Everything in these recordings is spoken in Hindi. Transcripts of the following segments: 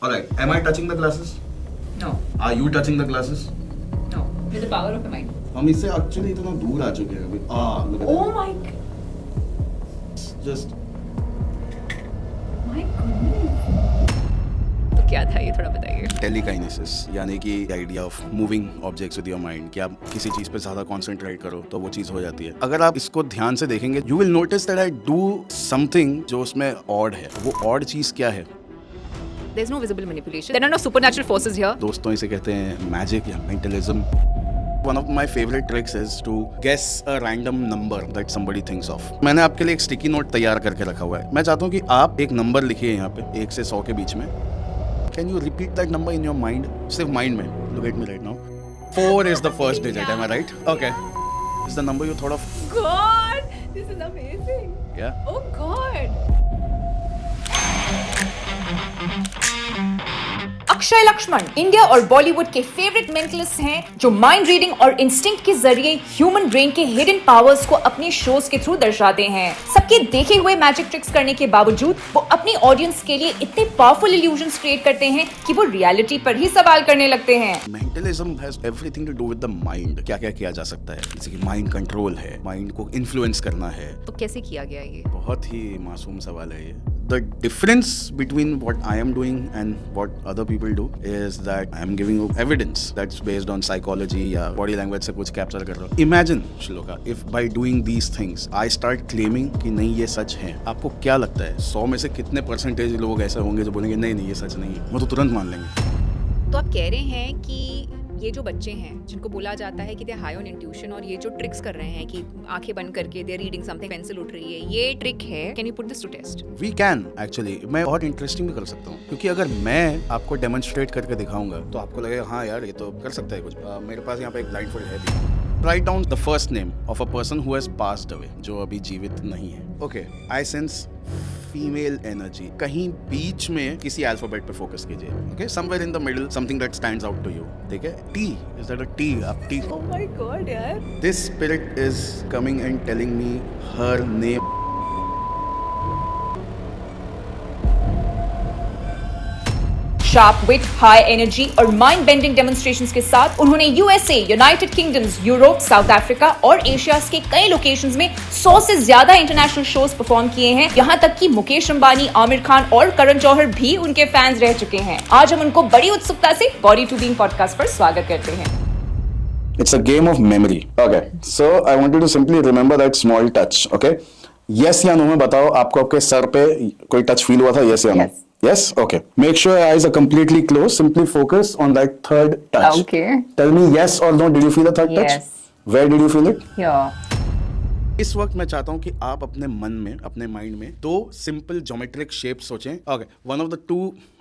Alright, am I touching the glasses? No. Are you touching the glasses? No. With the power of your mind. हम इससे एक्चुअली इतना दूर आ चुके हैं अभी। look at Oh that. my. Just My goodness. तो क्या था ये थोड़ा बताइए। टेलीकाइनेसिस यानी कि idea of moving objects with your mind कि आप किसी चीज पे ज्यादा कंसंट्रेट करो तो वो चीज हो जाती है। अगर आप इसको ध्यान से देखेंगे you will notice that I do something जो उसमें ऑड है। वो ऑड चीज क्या है? There's no visible manipulation. There are no supernatural forces here. दोस्तों इसे कहते हैं मैजिक या mentalism. One of my favorite tricks is to guess a random number that somebody thinks of. मैंने आपके लिए एक स्टिकी नोट तैयार करके रखा हुआ है। मैं चाहता हूँ कि आप एक नंबर लिखिए यहाँ पे 1 से 100 के बीच में। Can you repeat that number in your mind? सिर्फ माइंड में। Look at me right now. 4 is the first digit. Am I right? Okay. Is the number you thought of? God, this is amazing. Yeah. Oh God. Akshay Laxman India और बॉलीवुड के फेवरेट मेंटलिस्ट हैं जो माइंड रीडिंग और इंस्टिंक्ट के जरिए ह्यूमन ब्रेन के हिडन पावर्स को अपने शोज के थ्रू दर्शाते हैं। सबके देखे हुए मैजिक ट्रिक्स करने के बावजूद वो अपनी ऑडियंस के लिए इतने पावरफुल इल्यूजन्स क्रिएट करते हैं कि वो रियलिटी पर ही सवाल करने लगते हैं। Mentalism has everything to do with the mind. क्या क्या किया जा सकता है? जैसे कि माइंड कंट्रोल है, माइंड को इन्फ्लुएंस करना है। तो कैसे किया गया ये? बहुत ही मासूम सवाल है ये। The difference between what I am doing and what other people do is that I am giving you evidence that's based on psychology या body language से कुछ capture कर रहा हूँ। Imagine shloka, if by doing these things I start claiming कि नहीं ये सच है, आपको क्या लगता है 100 में से कितने परसेंटेज लोग ऐसे होंगे जो बोलेंगे नहीं नहीं ये सच नहीं है? वो तो तुरंत मान लेंगे। तो आप कह रहे हैं कि ये जो बच्चे हैं जिनको बोला जाता है कि दे हाई ऑन इंट्यूशन और ये जो ट्रिक्स कर रहे हैं कि आंखें बंद करके दे रीडिंग समथिंग, पेंसिल उठ रही है, ये ट्रिक है। Can you put this to test? We can actually. मैं बहुत इंटरेस्टिंग भी कर सकता हूँ क्योंकि अगर मैं आपको डेमोन्स्ट्रेट करके दिखाऊंगा तो आपको लगेगा हाँ यार ये तो कर सकता है कुछ। मेरे पास यहाँ पे एक ब्लाइंडफोल्ड है भी। Write down the first name of a person who has passed away, जो अभी जीवित नहीं है। Okay, I sense female energy. कहीं बीच में किसी अल्फाबेट पे फोकस कीजिए। Okay, somewhere in the middle something that stands out to you. ठीक है, T. Is that a T? आप टी। ओह माय गॉड यार। This spirit is coming and telling me her name. Sharp wit, high energy और माइंड बेंडिंग डेमोन्स्ट्रेशंस के साथ उन्होंने USA, United kingdoms, Europe, south Africa और एशिया के कई लोकेशंस में 100 से ज्यादा इंटरनेशनल शोज परफॉर्म किए हैं। यहाँ तक कि मुकेश अंबानी, आमिर खान और करण जौहर भी उनके फैंस रह चुके हैं। आज हम उनको बड़ी उत्सुकता से बॉडी टू बीइंग पॉडकास्ट पर स्वागत करते हैं। It's a game of memory. Okay, so I want you to simply remember that small touch. Okay, yes या no में बताओ, आपको आपके सर पे कोई टच फील हुआ था? Yes या no? Yes. Yes? Okay. Make sure your eyes are completely closed. Simply focus on that third touch. Okay. Tell me yes or no. Did you feel the third touch? Yes. Where did you feel it? Yeah. इस वक्त मैं चाहता हूं कि आप अपने मन में, अपने माइंड में दो सिंपल ज्योमेट्रिक शेप्स सोचें। Okay, one of the two,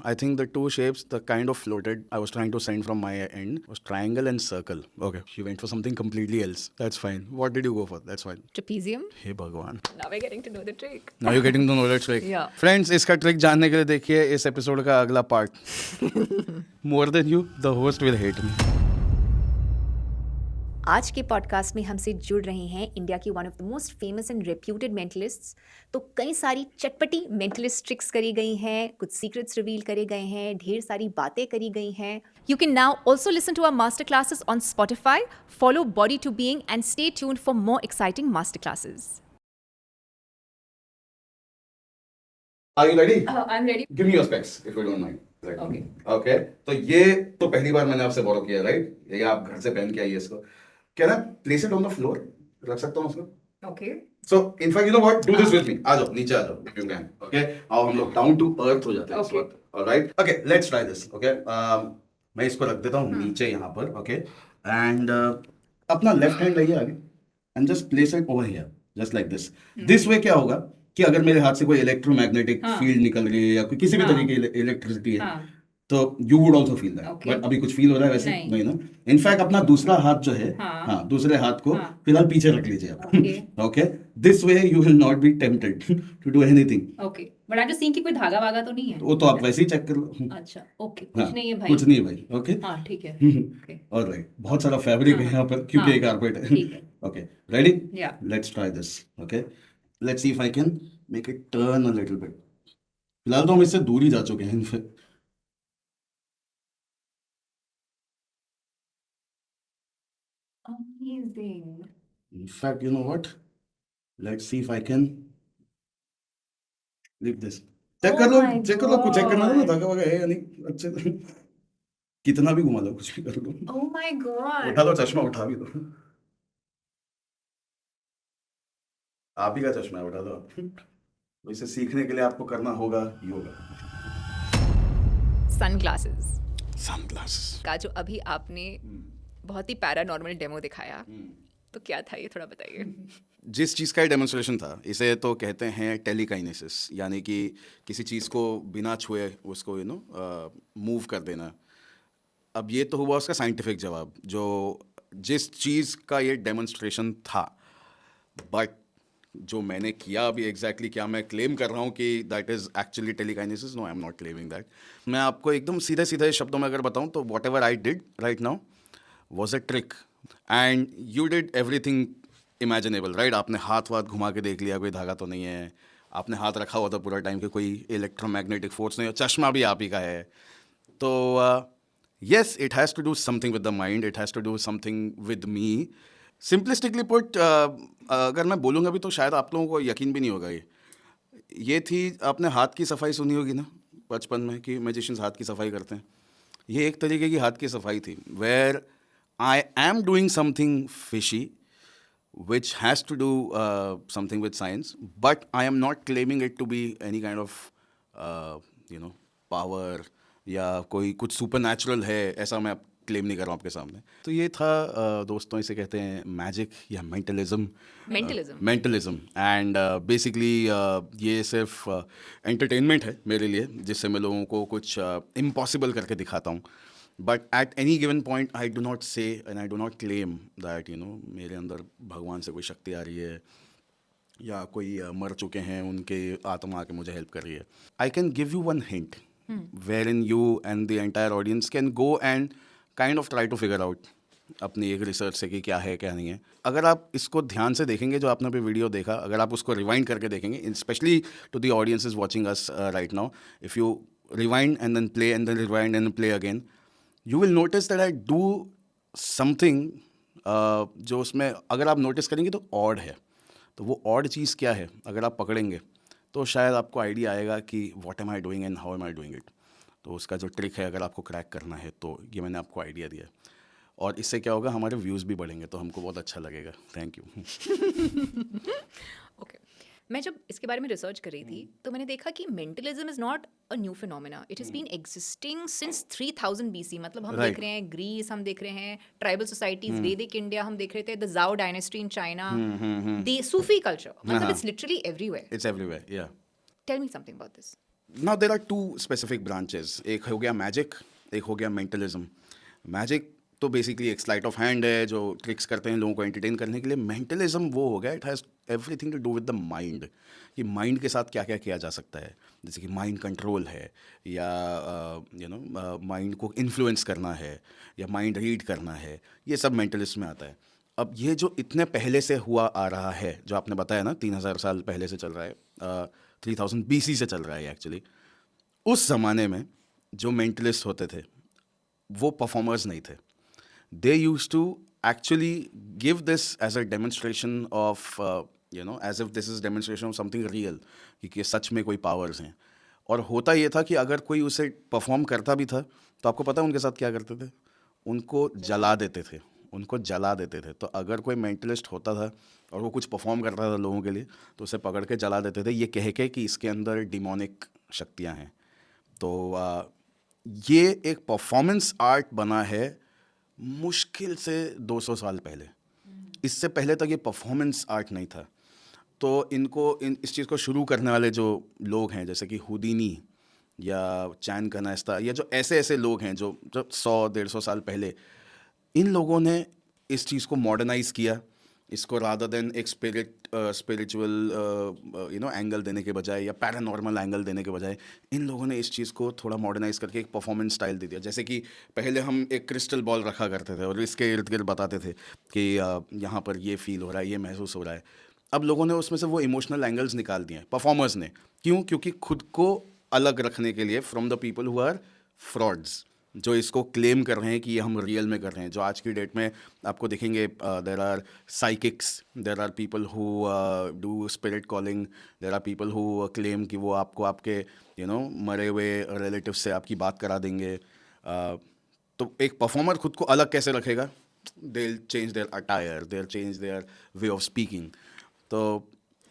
I think the two shapes the kind of floated I was trying to send from my and was triangle and circle. Okay, she went for something completely else. That's fine. What did you go for? That's fine. Trapezium. हे भगवान, Now we're getting to know the trick. Now you getting to know that trick. Yeah. Friends, इसका ट्रिक जानने के लिए देखिए इस एपिसोड का अगला part. More than you the host will hate मी। आज के पॉडकास्ट में हमसे जुड़ रहे हैं इंडिया की one of the most famous and reputed mentalists. तो कई सारी चटपटी मेंटलिस्ट ट्रिक्स करी गई हैं, कुछ सीक्रेट्स रिवील करे गए हैं, ढेर सारी बातें करी गई हैं। You can now also listen to our master classes on Spotify, follow body to being and stay tuned for more exciting master classes. Are you ready? I'm ready. Give me your specs if you don't mind. Okay. Okay. तो ये तो पहली बार मैंने आपसे बोरो किया, राइट? ये आप घर से पहन के आइए इसको। Can I place it on the floor? रख सकता हूँ उसको? Okay. So in fact, you know what? Do this with me. आ जाओ, नीचे आ जाओ if you can. Okay? आओ हम लोग down to earth हो जाते हैं इस Okay. वक्त. Alright? Okay, let's try this. Okay? मैं इसको रख देता हूँ नीचे यहाँ पर. Okay? And अपना left hand लाइए आगे and just place it over here, just like this. This way क्या होगा कि अगर मेरे हाथ से कोई इलेक्ट्रोमैग्नेटिक फील्ड निकल रही है या कोई किसी भी तरीके की इलेक्ट्रिसिटी है तो you would also feel that. But अभी कुछ फील हो रहा है वैसे नहीं ना। इनफैक्ट अपना दूसरा हाथ जो है, हाँ, दूसरे हाथ को फिलहाल पीछे रख लीजिए आप। Okay, this way you will not be tempted to do anything. Okay, but I am just seeing कि कोई धागा वागा तो नहीं है। वो तो आप वैसे ही चेक कर लो। अच्छा, ओके, कुछ नहीं है भाई। कुछ नहीं है भाई। ओके, हाँ ठीक है। ऑलराइट, बहुत सारा फैब्रिक है यहाँ पर क्योंकि एक कारपेट है। ठीक है। Okay, ready? या let's try this. Okay, let's see if I can make it turn a little bit. फिलहाल तो हम इससे दूर ही जा चुके हैं in fact. Amazing. In fact, you know what? Let's see if I can leave this. Check Oh कर लो, my चेक कर लो, कुछ चेक करना था ना, God. धागा वागा है या नहीं अच्छे से। कितना भी घुमा लो, कुछ भी कर लो। Oh my God. उठा लो चश्मा, उठा भी दो। आप ही का चश्मा है, उठा लो आप। तो इसे सीखने के लिए आपको करना होगा योगा। Sunglasses sunglasses. का जो अभी आपने बहुत ही पैरानॉर्मल डेमो दिखाया, तो क्या था ये थोड़ा बताइए। जिस चीज़ का डेमोन्स्ट्रेशन था, इसे तो कहते हैं टेलीकाइनेसिस, यानी कि किसी चीज़ को बिना छुए उसको मूव कर देना। अब ये तो हुआ उसका साइंटिफिक जवाब, जो जिस चीज़ का ये डेमोन्स्ट्रेशन था। बट जो मैंने किया अभी एग्जैक्टली क्या मैं क्लेम कर रहा हूँ कि that is actually telekinesis? No, I am not claiming that. मैं आपको एकदम सीधे सीधे शब्दों में अगर बताऊँ तो what ever I did right now was a trick, and you did everything imaginable, right? आपने हाथ वाथ घुमा के देख लिया, कोई धागा तो नहीं है। आपने हाथ रखा हुआ था पूरा टाइम कि कोई इलेक्ट्रोमैग्नेटिक फोर्स नहीं है। चश्मा भी आप ही का है। तो yes, it has to do something with the mind, it has to do something with me. Simplistically put, अगर मैं बोलूँगा भी तो शायद आप लोगों को यकीन भी नहीं होगा। ये थी, आपने हाथ की सफाई सुनी होगी ना बचपन में कि मैजिशियंस हाथ की सफाई करते हैं। ये एक तरीके की हाथ की सफाई थी, where I am doing something fishy which has to do something with science, but I am not claiming it to be any kind of power या कोई कुछ सुपर नेचुरल है, ऐसा मैं क्लेम नहीं कर रहा हूँ आपके सामने। तो ये था दोस्तों, इसे कहते हैं मैजिक या मेंटलिज्म। मेंटलिज्म एंड बेसिकली ये सिर्फ एंटरटेनमेंट है मेरे लिए, जिससे मैं लोगों को कुछ इम्पॉसिबल करके दिखाता हूँ। But at any given point I do not say and I do not claim that मेरे अंदर भगवान से कोई शक्ति आ रही है या कोई मर चुके हैं उनके आत्मा आके मुझे हेल्प कर रही है। I can give you one hint wherein you and the entire audience can go and kind of try to figure out अपनी एक रिसर्च से कि क्या है क्या नहीं है। अगर आप इसको ध्यान से देखेंगे, जो आपने अभी वीडियो देखा, अगर आप उसको रिवाइंड करके देखेंगे, specially to the audience is watching us right now, if you rewind and then play and then rewind and play again, you will notice that I do something जो उसमें अगर आप नोटिस करेंगे तो ऑड है। तो वो ऑड चीज़ क्या है, अगर आप पकड़ेंगे तो शायद आपको आइडिया आएगा कि what am I doing and how am I doing it. तो उसका जो ट्रिक है, अगर आपको क्रैक करना है तो ये मैंने आपको आइडिया दिया, और इससे क्या होगा, हमारे व्यूज़ भी बढ़ेंगे, तो हमको बहुत अच्छा लगेगा। Thank you. ओके, मैं जब इसके बारे में रिसर्च कर रही थी तो मैंने देखा कि mentalism is not a new phenomena, it has been existing since 3000 BC। मतलब हम देख रहे हैं ग्रीस, हम देख रहे हैं ट्राइबल सोसाइटीज, वैदिक इंडिया, हम देख रहे थे the Zhou dynasty in China, the Sufi culture, मतलब it's literally everywhere. It's everywhere, yeah. Tell me something about this. Now there are two specific branches, एक हो गया मैजिक, एक हो गया मेंटलिज्म। मैजिक तो बेसिकली एक स्लाइट ऑफ हैंड है जो ट्रिक्स करते हैं लोगों को एंटरटेन करने के लिए। मेंटलिज्म वो हो गया, it has everything to do with the mind, कि माइंड के साथ क्या क्या किया जा सकता है, जैसे कि माइंड कंट्रोल है, या माइंड को इन्फ्लुएंस करना है, या माइंड रीड करना है, ये सब मेंटलिज्म में आता है। अब ये जो इतने पहले से हुआ आ रहा है, जो आपने बताया ना 3000 साल पहले से चल रहा है, 3000 BC से चल रहा है एक्चुअली। उस ज़माने में जो मेंटलिस्ट होते थे वो परफॉर्मर्स नहीं थे। They used to actually give this as a demonstration of, as if this is demonstration of something real, कि सच में कोई powers हैं। और होता ये था कि अगर कोई उसे परफॉर्म करता भी था तो आपको पता है उनके साथ क्या करते थे, उनको जला देते थे, उनको जला देते थे। तो अगर कोई मेंटलिस्ट होता था और वो कुछ परफॉर्म करता था लोगों के लिए, तो उसे पकड़ के जला देते थे, ये कह के कि इसके अंदर डिमोनिक शक्तियाँ हैं। तो ये एक परफॉर्मेंस आर्ट बना है मुश्किल से 200 साल पहले। इससे पहले तक ये परफॉर्मेंस आर्ट नहीं था। तो इस चीज़ को शुरू करने वाले जो लोग हैं, जैसे कि हुदीनी या चैन कनास्ता, या जो ऐसे लोग हैं जो 100-150 साल पहले, इन लोगों ने इस चीज़ को मॉडर्नाइज़ किया। इसको रादर देन एक स्पिरिचुअल एंगल देने के बजाय या पैरानॉर्मल एंगल देने के बजाय, इन लोगों ने इस चीज़ को थोड़ा मॉडर्नाइज़ करके एक परफॉर्मेंस स्टाइल दे दिया। जैसे कि पहले हम एक क्रिस्टल बॉल रखा करते थे और इसके इर्द गिर्द बताते थे कि यहाँ पर ये फील हो रहा है, ये महसूस हो रहा है। अब लोगों ने उसमें से वो इमोशनल एंगल्स निकाल दिए, परफॉर्मर्स ने। क्यों? क्योंकि खुद को अलग रखने के लिए from the people who are frauds. जो इसको क्लेम कर रहे हैं कि ये हम रियल में कर रहे हैं, जो आज की डेट में आपको देखेंगे, there are psychics, there are people who do spirit calling, there are people who claim कि वो आपको आपके मरे हुए रिलेटिव से आपकी बात करा देंगे। तो एक परफॉर्मर खुद को अलग कैसे रखेगा? दे change their attire, they change their way of speaking. तो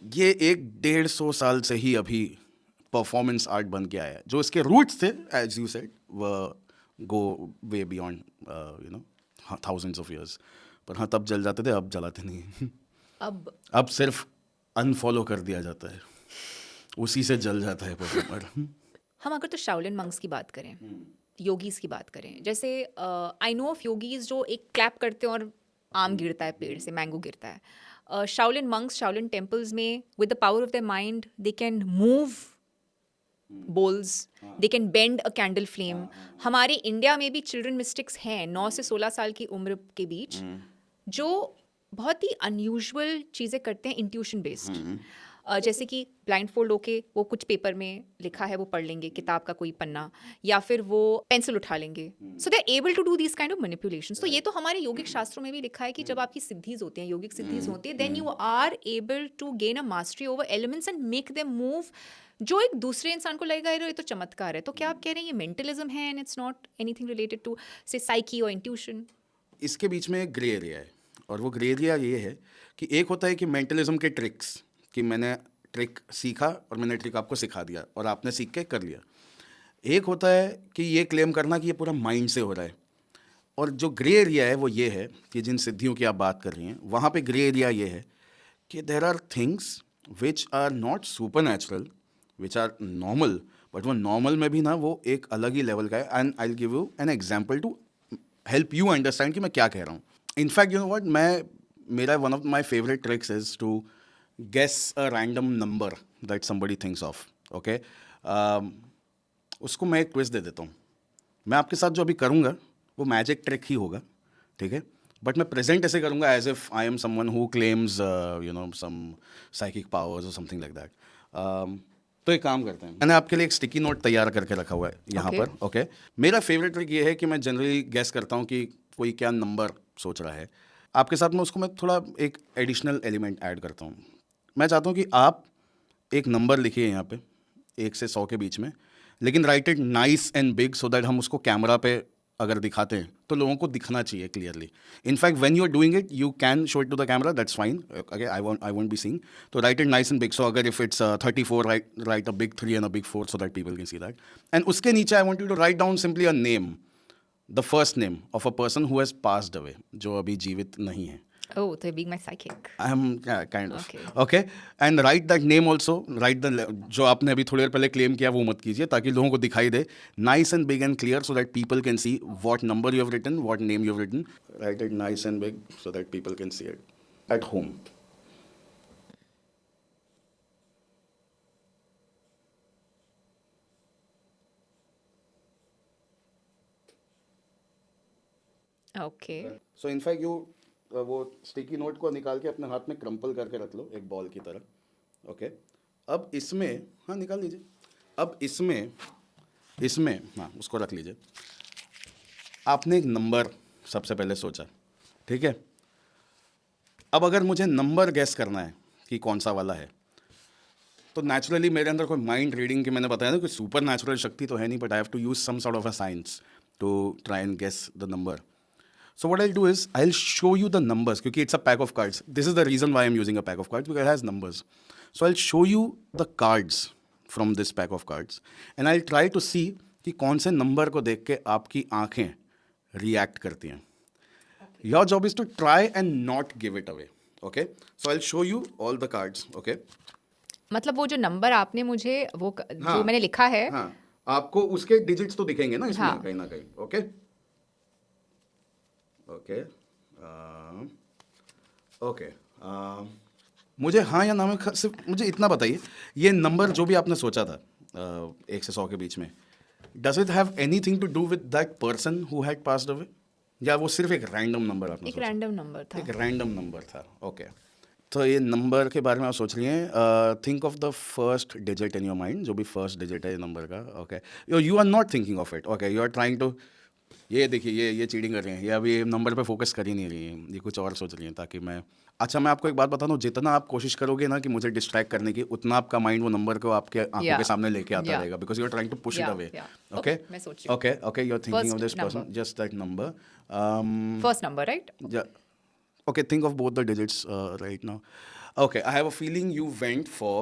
ये 100-150 साल से ही अभी परफॉर्मेंस आर्ट बन के आया है। जो इसके रूट्स थे, एज यू सेड, वह go way beyond thousands of years. पर हाँ, तब जल जाते थे, अब जलाते नहीं हैं। अब सिर्फ अनफॉलो कर दिया जाता है, उसी से जल जाता है परफॉर्मर। हम अगर तो शाओलिन मंक्स की बात करें, योगीज की बात करें, जैसे आई नो ऑफ योगीज जो एक क्लैप करते हैं और आम गिरता है पेड़ से, मैंगो गिरता है। शाओलिन मंक्स, शाओलिन टेम्पल्स में with the power of the mind they can move balls, they can bend a candle flame. हमारे इंडिया में भी चिल्ड्रन मिस्टिक्स हैं 9 से 16 साल की उम्र के बीच, जो बहुत ही अनयूजुअल चीज़ें करते हैं इंट्यूशन बेस्ड। जैसे कि ब्लाइंड फोल्ड होके वो कुछ पेपर में लिखा है वो पढ़ लेंगे, किताब का कोई पन्ना, या फिर वो पेंसिल उठा लेंगे। So they are able to do this kind of manipulations. तो ये तो हमारे योगिक शास्त्रों में भी लिखा है कि जब आपकी सिद्धीज होती हैं, योगिक सिद्धीज होती है, then you are able to gain a mastery over elements and make them move, जो एक दूसरे इंसान को लगेगा ये तो चमत्कार है। तो क्या आप कह रहे हैं ये मेंटलिज्म है and it's not anything related to say psyche और इंट्यूशन? इसके बीच में एक ग्रे एरिया है, और वो ग्रे एरिया ये है कि एक होता है कि मेंटलिज्म के ट्रिक्स, कि मैंने ट्रिक सीखा और मैंने ट्रिक आपको सिखा दिया और आपने सीख के कर लिया। एक होता है कि ये क्लेम करना कि ये पूरा माइंड से हो रहा है। और जो ग्रे एरिया है वो ये है कि जिन सिद्धियों की आप बात कर रही हैं, वहाँ पे ग्रे एरिया ये है कि there are things which are not super natural, which are normal, but वो नॉर्मल में भी ना वो एक अलग ही लेवल का है। And I will give you an example to help you understand कि मैं क्या कह रहा हूँ। इनफैक्ट यू नो व्हाट, मेरा one of my favourite tricks is to guess a random number that somebody thinks of, okay? उसको मैं एक ट्विस्ट दे देता हूँ। मैं आपके साथ जो अभी करूँगा वो मैजिक ट्रिक ही होगा, ठीक है? बट मैं प्रेजेंट ऐसे करूँगा as if I am someone who claims some psychic powers और समथिंग लाइक दैट। तो एक काम करते हैं, मैंने आपके लिए एक स्टिकी नोट तैयार करके रखा हुआ है यहाँ पर, ओके? मेरा फेवरेट ट्रिक ये है कि मैं जनरली गेस करता हूँ कि कोई क्या नंबर सोच रहा है। आपके साथ में उसको मैं थोड़ा एक एडिशनल एलिमेंट ऐड करता हूँ। मैं चाहता हूँ कि आप एक नंबर लिखिए यहाँ पे 1 से 100 के बीच में, लेकिन right it nice and big so that हम उसको कैमरा पे अगर दिखाते हैं तो लोगों को दिखना चाहिए clearly. In fact when you are doing it you can show it to the camera, that's fine, okay? I won't be seeing. तो right it nice and big. So अगर if it's 34, right a big 3 and a big 4 so that people can see that. And उसके नीचे I want you to write down simply a name, the first name of a person who has passed away, जो अभी जीवित नहीं है। Oh, so being my psychic. I am kind of. Okay. Okay. And write that name also. Write the जो आपने अभी थोड़ी देर पहले क्लेम किया वो मत कीजिए, ताकि लोगों को दिखाई दे nice and big and clear so that people can see what number you have written, what name you have written. Write it nice and big so that people can see it at home. Okay. So in fact you वो स्टिकी नोट को निकाल के अपने हाथ में क्रम्पल करके रख लो एक बॉल की तरह, ओके? अब इसमें, हाँ निकाल लीजिए। अब इसमें हाँ उसको रख लीजिए। आपने एक नंबर सबसे पहले सोचा, ठीक है? अब अगर मुझे नंबर गैस करना है कि कौन सा वाला है, तो नेचुरली मेरे अंदर कोई माइंड रीडिंग की, मैंने बताया ना, कोई सुपर नेचुरल शक्ति तो है नहीं, but I have to use some sort of a science to try and guess the number. So what I'll do is I'll show you the numbers, क्योंकि it's a pack of cards. This is the reason why I'm using a pack of cards, because it has numbers. So I'll show you the cards from this pack of cards and I'll try to see कि कौन से नंबर को देख के आपकी आंखें रिएक्ट करती हैं. Your job is to try and not give it away. Okay? So I'll show you all the cards. Okay? मतलब वो जो नंबर आपने मुझे वो हाँ, जो मैंने लिखा है, हाँ, आपको उसके डिजिट्स तो दिखेंगे ना इसमें, हाँ. कहीं ना कहीं. ओके ओके ओके मुझे हाँ या ना में सिर्फ मुझे इतना बताइए, ये नंबर जो भी आपने सोचा था 1 से 100 के बीच में, does it have anything to do with that person who had passed away, या वो सिर्फ एक रैंडम नंबर आपने एक सोचा? रैंडम नंबर था. एक रैंडम नंबर था. ओके तो ये नंबर के बारे में आप सोच रही हैं. Think of the first digit in your mind, जो भी फर्स्ट डिजिट है नंबर का. Okay you are not thinking of it. Okay you are trying to ये देखिए ये चीटिंग कर रही हैं, ये अभी नंबर पे फोकस कर ही नहीं रही हैं, ये कुछ और सोच रही हैं ताकि मैं। अच्छा मैं आपको एक बात बता दूं, जितना आप कोशिश करोगे ना कि मुझे डिस्ट्रैक्ट करने की, उतना आपका माइंड वो नंबर को आपके आंखों Yeah. के सामने लेके आता Yeah. रहेगा, because you are trying to push it Yeah, away. yeah. Okay Okay, मैं सोच रही हूँ. Okay you are thinking of First this person, number. Just that number. First number, right? Okay, think of both the digits right now. Okay, I have a feeling you went for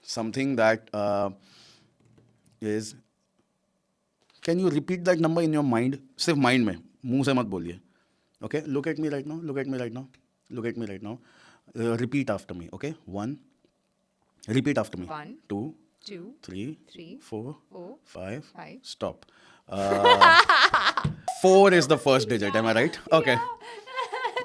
something that is. Can you repeat that number in your mind? सिर्फ mind में, मुंह से मत बोलिए. Okay, look at me right now. Look at me right now. Look at me right now. Repeat after me. Okay, 1. Repeat after me. 1, 2, 2, 3, 3, 4, 4, 5. 5. Stop. 4 is the first digit. Am I right? Okay.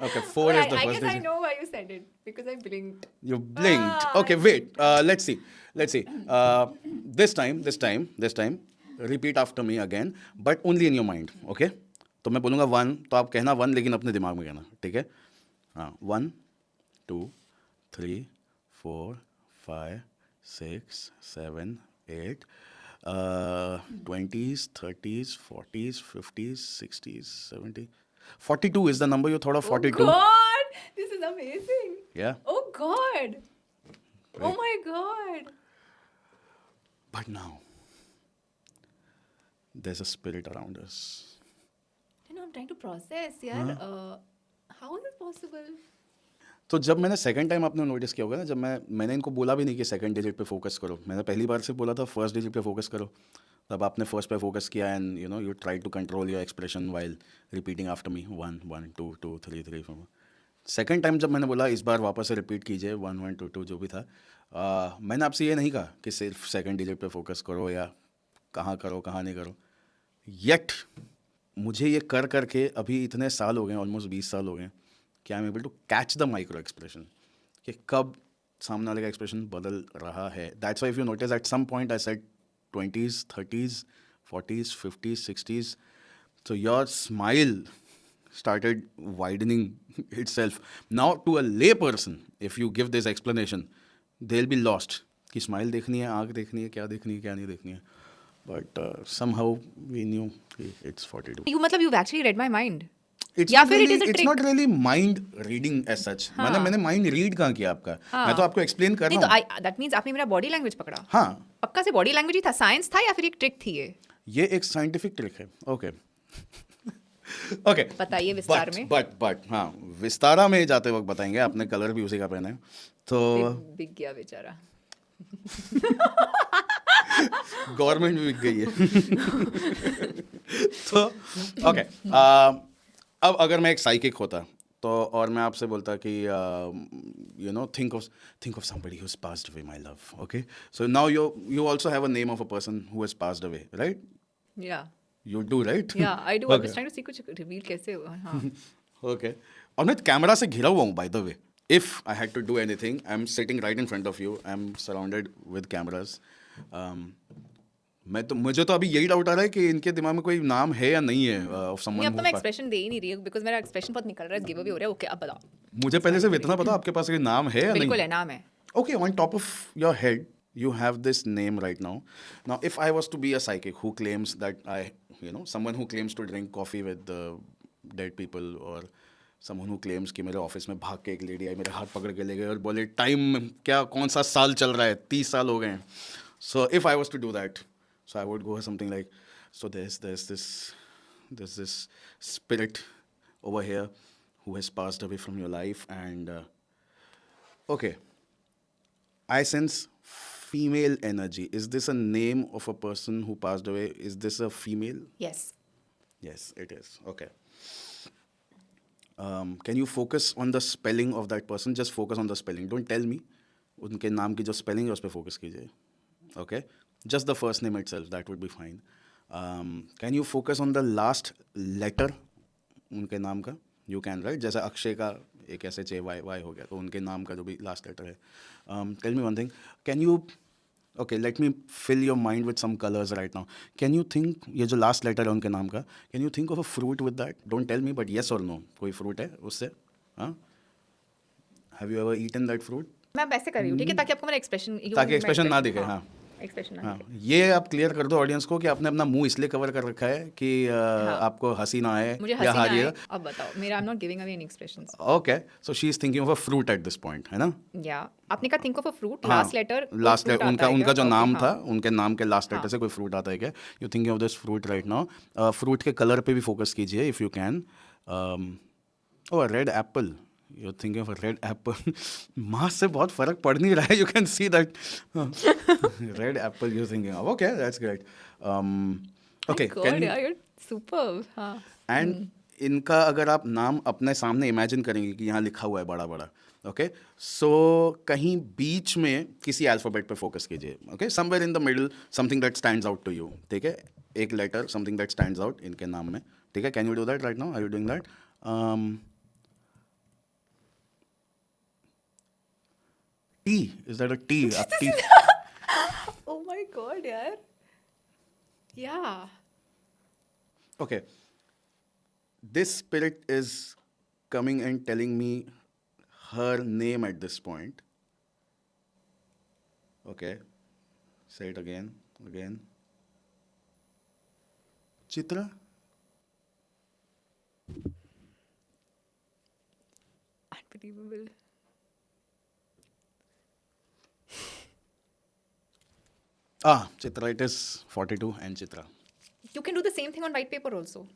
Okay, 4 is the I first guess I digit. know why you said it because I blinked. You blinked. Okay, wait. Let's see. Let's see. This time, repeat after me again, but only in your mind. Okay? तो मैं बोलूँगा 1, तो आप कहना 1, लेकिन अपने दिमाग में कहना, ठीक है? हाँ, 1, 2, 3, 4, 5, 6, 7, 8. 20s, 30s, 40s, 50s, 60s, 70s. 42 is the number you thought of. 42. Oh God, this is amazing. Yeah. Oh God. Oh Right. my God. But now, there's a spirit around us. You know, I'm trying to process, यार. How is it possible? तो जब मैंने सेकंड टाइम आपने नोटिस किया होगा ना, जब मैंने इनको बोला भी नहीं कि सेकंड डिजिट पे फोकस करो, मैंने पहली बार से बोला था फर्स्ट डिजिट पे फोकस करो, तब आपने फर्स्ट पे फोकस किया and you try to control your expression while repeating after me 1 1 2 2 3 3 4. Second time जब मैंने बोला इस बार वापस से रिपीट कीजिए 1 1 2 2 जो भी था, मैंने आपसे ये नहीं कहा कि सिर्फ सेकंड डिजिट पे फोकस करो या कहाँ करो कहाँ नहीं करो. येट मुझे ये कर करके अभी इतने साल हो गए, ऑलमोस्ट 20 साल हो गए, कि I am able to catch the micro expression, कि कब सामने वाले का एक्सप्रेशन बदल रहा है. That's why if you notice at some point I said 20s, 30s, 40s, 50s, 60s. So your smile started widening itself. Now to a lay person, if you give this explanation, they'll be lost. कि smile देखनी है, आँख देखनी है, क्या देखनी है, क्या नहीं देखनी है. But somehow we knew it's 42. You मतलब you've actually read my mind. It's या not फिर it really, is a it's trick. not really mind reading as such. मैंने mind read कहाँ किया आपका? मैं तो आपको explain कर नहीं रहा तो हूँ. that means आपने मेरा बॉडी लैंग्वेज पकड़ा. हाँ, पक्का से बॉडी लैंग्वेज ही था, साइंस था या फिर एक ट्रिक थी ये? ये एक scientific trick है. Okay. Okay. बताइए विस्तार में. बट हाँ, विस्तारा में जाते वक्त बताएंगे. आपने कलर भी उसी का पहना है, तो बिक गया बेचारा. गवर्नमेंट भी बिक गई है. तो ओके, अब अगर मैं एक साइकिक होता तो और मैं आपसे बोलता कि you know think of somebody who has passed away my love. Okay, so now you also have a name of a person who has passed away, right? Yeah you do, right? Yeah I do. I was trying to see कुछ रिवील कैसे हुआ. हाँ. Okay. और मैं कैमरा से घिरा हुआ हूँ, by the way. If I had to do anything, I'm sitting right in front of you. I'm surrounded with cameras. मुझे तो अभी यही डाउट आ रहा है कि इनके दिमाग में कोई नाम है या नहीं है of someone नहीं, अब तो who मैं pa- एक्सप्रेशन दे ही नहीं रही हूँ बिकॉज मेरा एक्सप्रेशन बहुत निकल रहा है, गिव अवे हो रहा है. ओके, अब बताओ. मुझे पहले से इतना पता आपके पास कोई नाम है या नहीं? बिल्कुल है, नाम है. Okay, on top of your head, you have this name right now. Now, if I was to be a psychic who claims that someone who claims to drink coffee with dead people, or someone who claims कि मेरे ऑफिस में भाग के एक लेडी आई, मेरे हाथ पकड़ के ले गए और बोले टाइम क्या कौन सा साल चल रहा है, 30 साल हो गए हैं. So if I was to do that, so I would go something like, so there's this spirit over here who has passed away from your life, and okay, I sense female energy. Is this a name of a person who passed away? Is this a female? Yes. Yes, it is. Okay. Can you focus on the spelling of that person? Just focus on the spelling. Don't tell me. उनके नाम की जो spelling है उस पर focus कीजिए. Okay? Just the first name itself, that would be fine. Can you focus on the last letter उनके नाम का? You can, right? जैसे अक्षय का एक ऐसे SHY हो गया, तो उनके नाम का जो भी last letter है. Tell me one thing. Can you... Okay, let me fill your mind with some colors right now. Can you think, ये जो last letter है उनके नाम का, can you think of a fruit with that? Don't tell me, but yes or no. कोई fruit है उससे? हाँ? Have you ever etten that fruit? मैं अब ऐसे कर रही हूँ, ठीक है, ताकि आपको मेरा एक्सप्रेशन ताकि एक्सप्रेशन ना दिखे. हाँ, एक्सप्रेशन हाँ, ये आप क्लियर कर दो ऑडियंस को कि आपने अपना मुंह इसलिए कवर कर रखा है कि आपको हंसी ना आए मुझे या हंसी ना आए। हारिएगा. अब बताओ, मेरा आई am not giving away any expressions. Okay, so she is thinking of a fruit at this point, है ना? या आपने कहा थिंक ऑफ अ फ्रूट, हाँ, लास्ट लेटर लास्ट उनका उनका जो नाम था, उनके नाम के लास्ट हाँ। लेटर से कोई फ्रूट आता है क्या? You thinking of this fruit right now. Fruit के कलर पे भी फोकस कीजिए if you can. Oh, red apple. You thinking of a red apple. मास से बहुत फर्क पड़ नहीं रहा है. You can see that. Red apple you thinking of. Okay, that's great. Okay, can you superb. हाँ, एंड इनका अगर आप नाम अपने सामने इमेजिन करेंगे कि यहाँ लिखा हुआ है बड़ा बड़ा, ओके, सो कहीं बीच में किसी अल्फ़ाबेट पे फोकस कीजिए. Okay, somewhere in the middle something that stands out to you. ठीक है, एक letter something that stands out इनके नाम में. ठीक है, can you do that right now? Are you doing that? T. Is that a T? आप टी. ओह माय गॉड यार, या Okay. This spirit is coming and telling me her name at this point. Okay. Say it again. Chitra? Unbelievable. Chitra, it is 42 and Chitra. You can do the same thing on white paper also.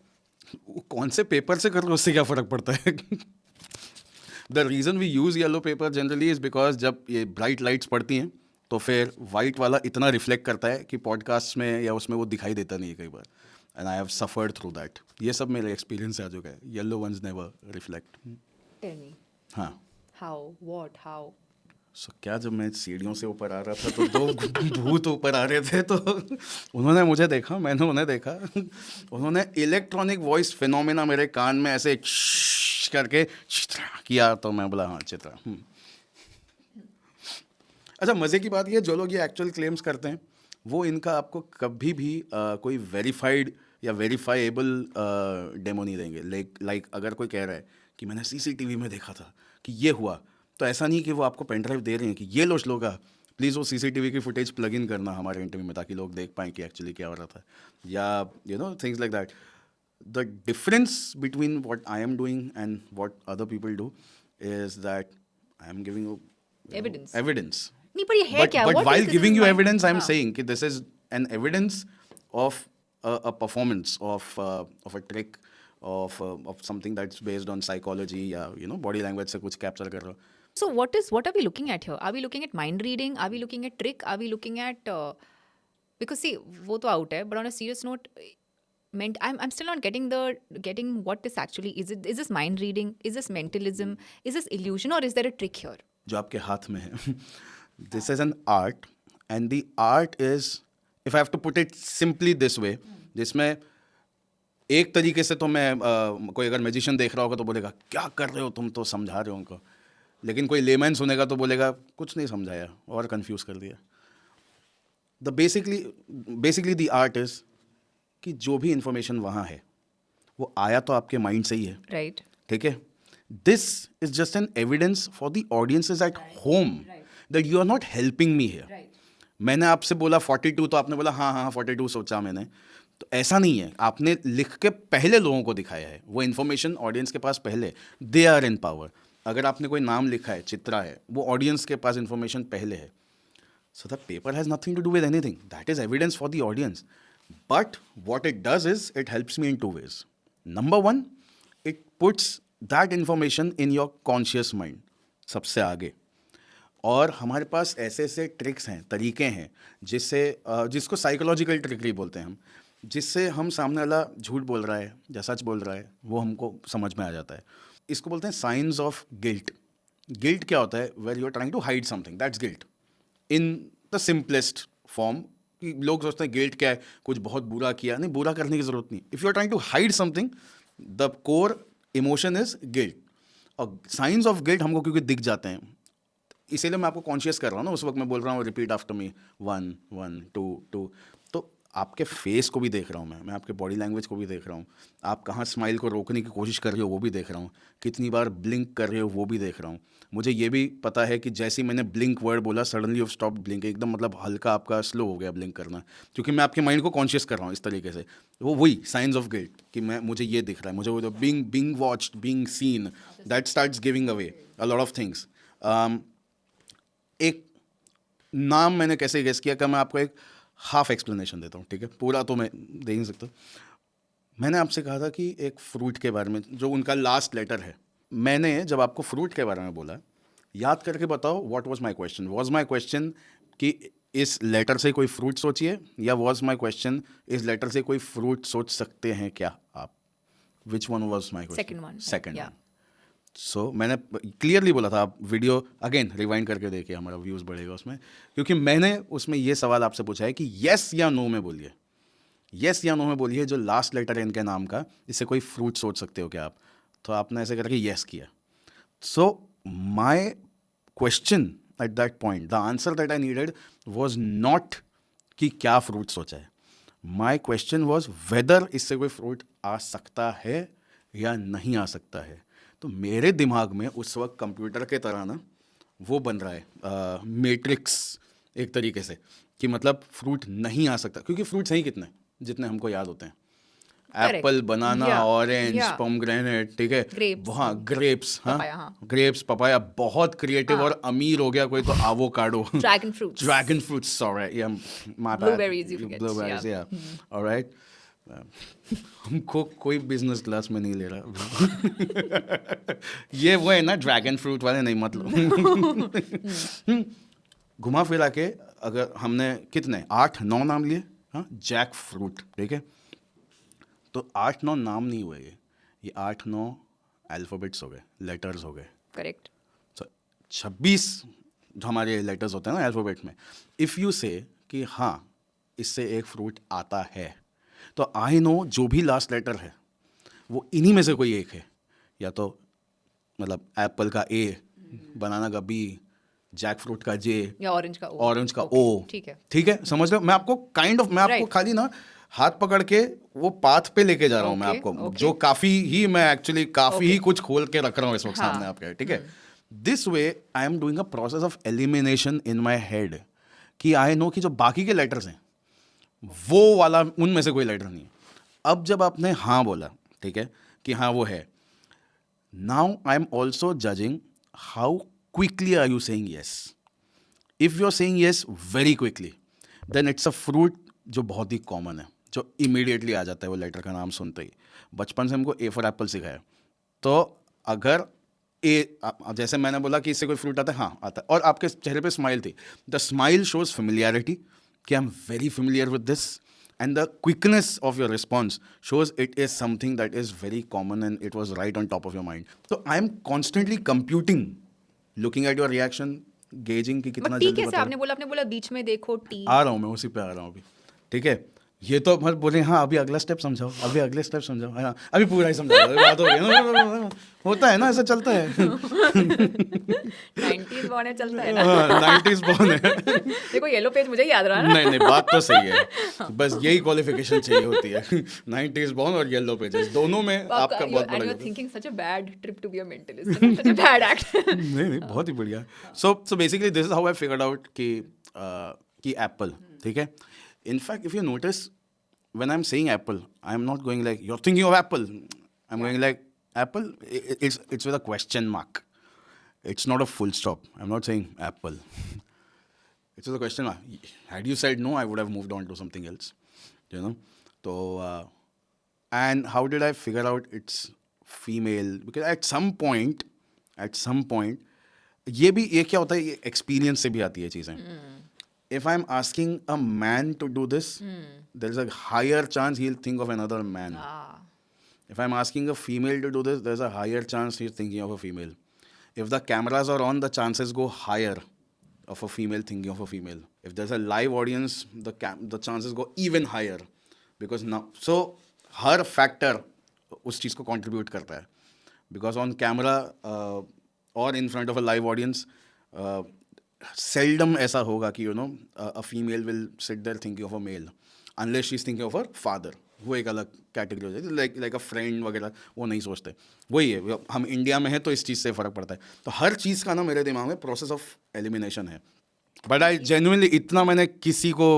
वो कौन से पेपर से कर लो उससे क्या फ़र्क पड़ता है? The reason we use yellow paper generally is because जब ये ब्राइट लाइट्स पड़ती हैं तो फिर वाइट वाला इतना रिफ्लेक्ट करता है कि पॉडकास्ट में या उसमें वो दिखाई देता नहीं है कई बार. And I have suffered through that. ये सब मेरे एक्सपीरियंस से आ चुका है. Yellow ones never reflect. Tell me, हाँ. how, what, how? सो क्या, जब मैं सीढ़ियों से ऊपर आ रहा था तो दो भूत ऊपर आ रहे थे, तो उन्होंने मुझे देखा, मैंने उन्हें देखा. उन्होंने इलेक्ट्रॉनिक वॉइस फिनोमेना मेरे कान में ऐसे करके चित्रा किया, तो मैं बोला हाँ चित्रा. अच्छा, मज़े की बात ये, जो लोग ये एक्चुअल क्लेम्स करते हैं वो इनका आपको कभी भी कोई वेरीफाइड या वेरीफाइएबल डेमो नहीं देंगे. लाइक अगर कोई कह रहा है कि मैंने सीसीटीवी में देखा था कि ये हुआ, तो ऐसा नहीं कि वो आपको पेन ड्राइव दे रहे हैं कि ये लो श्लोका, प्लीज़ वो सीसीटीवी की फुटेज प्लग इन करना हमारे इंटरव्यू में ताकि लोग देख पाएँ कि एक्चुअली क्या हो रहा था, या you know things like that. The difference between what I am doing and what other people do is that I am giving evidence. नहीं, पर ये है क्या? But What while is this giving in you mind? evidence, I'm हाँ. saying that this is an evidence of a performance of a trick of something that's based on psychology या body language से कुछ capture कर रहा हो. So what are we looking at here? Are we looking at mind reading? Are we looking at trick? Are we looking at because see, वो तो out है, but on a serious note, I'm still not getting what this actually is. Is this mind reading? Is this mentalism? Is this illusion, or is there a trick here? जो आपके हाथ में है. This is an art, and the art is, if I have to put it simply this way, जिसमें एक तरीके से तो मैं कोई अगर मैजिशियन देख रहा होगा तो बोलेगा क्या कर रहे हो तुम, तो समझा रहे हो उनको. लेकिन कोई लेमैन सुनेगा तो बोलेगा कुछ नहीं समझाया और कंफ्यूज कर दिया. The basically the art is कि जो भी इंफॉर्मेशन वहाँ है वो आया तो आपके माइंड से ही है. Right. ठीक है. This is just an evidence for the audiences at home that you are not helping me here. मैंने आपसे बोला 42, तो आपने बोला हाँ 42 सोचा मैंने. तो ऐसा नहीं है, आपने लिख के पहले लोगों को दिखाया है. वो इन्फॉर्मेशन ऑडियंस के पास पहले, दे आर इन पावर. अगर आपने कोई नाम लिखा है, चित्रा है, वो ऑडियंस के पास इन्फॉर्मेशन पहले है. So the paper has nothing to do with anything. That is evidence for the audience. But what it does is it helps me in 2 ways. Number 1, it puts that information in your conscious mind सबसे आगे. और हमारे पास ऐसे ऐसे ट्रिक्स हैं, तरीके हैं जिसको साइकोलॉजिकल ट्रिकरी बोलते हैं हम, जिससे हम सामने वाला झूठ बोल रहा है या सच बोल रहा है वो हमको समझ में आ जाता है. इसको बोलते हैं साइंस ऑफ गिल्ट. गिल्ट क्या होता है? Where you are trying to hide something, that's guilt in the simplest form. कि लोग सोचते हैं गिल्ट क्या है, कुछ बहुत बुरा किया. नहीं, बुरा करने की ज़रूरत नहीं. If you are trying to hide something, the core emotion is guilt. और साइंस ऑफ गिल्ट हमको क्योंकि दिख जाते हैं, इसीलिए मैं आपको कॉन्शियस कर रहा हूँ ना. उस वक्त मैं बोल रहा हूँ रिपीट आफ्टर मी 1 1 2 2. तो आपके फेस को भी देख रहा हूँ मैं आपके बॉडी लैंग्वेज को भी देख रहा हूँ, आप कहाँ स्माइल को रोकने की कोशिश कर रहे हो वो भी देख रहा हूँ, कितनी बार ब्लिंक कर रहे हो वो भी देख रहा हूँ। मुझे ये भी पता है कि जैसे ही मैंने ब्लिंक वर्ड बोला सडनली यू स्टॉप ब्लिंक, एकदम मतलब हल्का आपका स्लो हो गया ब्लिंक करना, क्योंकि मैं आपके माइंड को कॉन्शियस कर रहा हूँ इस तरीके से। वो वही साइंस ऑफ गिल्ट कि मुझे ये दिख रहा है, मुझे वो being watched, being seen, that starts giving away a lot of things. एक नाम मैंने कैसे गेस किया, कि मैं आपको एक हाफ एक्सप्लेनेशन देता हूँ, ठीक है, पूरा तो मैं दे नहीं सकता। मैंने आपसे कहा था कि एक फ्रूट के बारे में जो उनका लास्ट लेटर है, मैंने जब आपको फ्रूट के बारे में बोला, याद करके बताओ what was my question. Was my question कि इस लेटर से कोई फ्रूट सोचिए, या वाज माय क्वेश्चन इस लेटर से कोई फ्रूट सोच सकते हैं क्या आप? Which one was my question? Second one. Second Yeah. One. So मैंने क्लियरली बोला था, आप वीडियो अगेन रिवाइंड करके देखिए, हमारा व्यूज़ बढ़ेगा उसमें, क्योंकि मैंने उसमें ये सवाल आपसे पूछा है कि येस या नो में बोलिए, येस या नो में बोलिए जो लास्ट लेटर है इनके नाम का, इससे कोई फ्रूट सोच सकते हो क्या आप? तो आपने ऐसे करके येस किया। So my question at that point, the answer that I needed was not कि क्या फ्रूट सोचा है, माई क्वेश्चन वॉज वेदर इससे कोई फ्रूट आ सकता है या नहीं आ सकता है। तो मेरे दिमाग में उस वक्त कंप्यूटर के तरह ना वो बन रहा है मैट्रिक्स एक तरीके से, कि मतलब फ्रूट नहीं आ सकता, क्योंकि फ्रूट्स हैं कितने जितने हमको याद होते हैं, Correct. एप्पल, बनाना, Yeah. Orange, Yeah. पोमग्रेनेट, ठीक है, Grapes. हाँ ग्रेप्स, Papaya, हाँ हाँ. ग्रेप्स, पपाया, बहुत क्रिएटिव और अमीर हो गया कोई तो avocado, Dragon fruits. Dragon fruits, sorry, yeah, my bad. Blueberries you forget, Blueberries, yeah. yeah. All right. हमको कोई बिजनेस क्लास में नहीं ले रहा। ये वो है ना ड्रैगन फ्रूट वाले, नहीं मतलब घुमा फिरा के अगर हमने कितने 8-9 नाम लिए, हाँ, जैक फ्रूट, ठीक है, तो 8-9 नाम नहीं हुए, ये 8-9 अल्फ़ाबेट्स हो गए, लेटर्स हो गए। Correct. So, 26 जो हमारे लेटर्स होते हैं ना अल्फ़ाबेट में, इफ़ यू से कि हाँ इससे एक फ्रूट आता है, तो आई नो जो भी लास्ट लेटर है वो इन्हीं में से कोई एक है, या तो मतलब एप्पल का ए, बनाना का बी, जैक फ्रूट का जे, या ऑरेंज का ओ. ऑरेंज का Okay, ओ, ठीक है. ठीक है, समझ रहे हो? मैं आपको मैं आपको Right. खाली ना हाथ पकड़ के वो पाथ पे लेके जा रहा हूँ मैं Okay, आपको, okay. जो काफ़ी ही मैं एक्चुअली काफ़ी ही Okay. कुछ खोल के रख रहा हूँ इस वक्त हाँ. सामने आपके, ठीक है। This way I am doing a process of elimination in my head, कि आई नो कि जो बाकी के लेटर्स हैं वो वाला उनमें से कोई लेटर नहीं है। अब जब आपने हाँ बोला, ठीक है, कि हाँ वो है, now I am also judging how quickly are you saying yes. If you are saying yes very quickly, then it's a fruit जो बहुत ही कॉमन है, जो इमीडिएटली आ जाता है वो लेटर का नाम सुनते ही। बचपन से हमको ए फॉर एप्पल सिखाया, तो अगर जैसे मैंने बोला कि इससे कोई फ्रूट आता है, हाँ आता है, और आपके चेहरे पे स्माइल थी, द स्माइल शोज फेमिलियरिटी कि I am very familiar with this, and the quickness of your response shows it is something that is very common and it was right on top of your mind. तो I am constantly computing, looking at your reaction, gauging कि कितना बट टी जल्दी कैसे? बता आपने बोला बीच में देखो टी. आ रहा हूँ मैं, उसी पे आ रहा हूँ अभी, ठीक है। ये तो मत बोले हाँ अभी अगला स्टेप समझाओ, अभी अगले स्टेप समझाओ, हाँ अभी पूरा ही समझाओ, अभी बात हो गई ना, होता है ना, ऐसा चलता है। 90s born है, चलता है ना. 90s born है। देखो येलो पेज मुझे याद रहा ना. नहीं बात तो सही है, बस यही क्वालिफिकेशन चाहिए होती है। 90s born और येलो पेजेस दोनों में आपका बहुत बड़ा and you're योगदान। thinking such a bad trip to be a mentalist, such a bad act. नहीं बहुत ही बढ़िया। So basically this is how I figured out कि एप्पल, ठीक है। In fact if you notice when I am saying apple, I am not going like you are thinking of apple, I am going like apple, it's with a question mark. It's not a full stop. I'm not saying apple. It's with a question mark. Had you said no, I would have moved on to something else. You know? So, and how did I figure out it's female? Because at some point, ये क्या होता है, ये experience से भी आती है चीज़ें. If I'm asking a man to do this, there's a higher chance he'll think of another man. If I'm asking a female to do this, there's a higher chance he's thinking of a female. If the cameras are on, the chances go higher of a female thinking of a female. If there's a live audience, the chances go even higher. Because now, so her factor उस चीज़ को contribute करता है. Because on camera or in front of a live audience, seldom ऐसा होगा कि a female will sit there thinking of a male. Unless she is thinking of her father, वो एक अलग कैटेगरी हो जाती है, लाइक अ फ्रेंड वगैरह वो नहीं सोचते। वही है, हम इंडिया में हैं तो इस चीज़ से फ़र्क पड़ता है। तो हर चीज़ का ना मेरे दिमाग में प्रोसेस ऑफ एलिमिनेशन है, बट आई जेन्युइनली इतना मैंने किसी को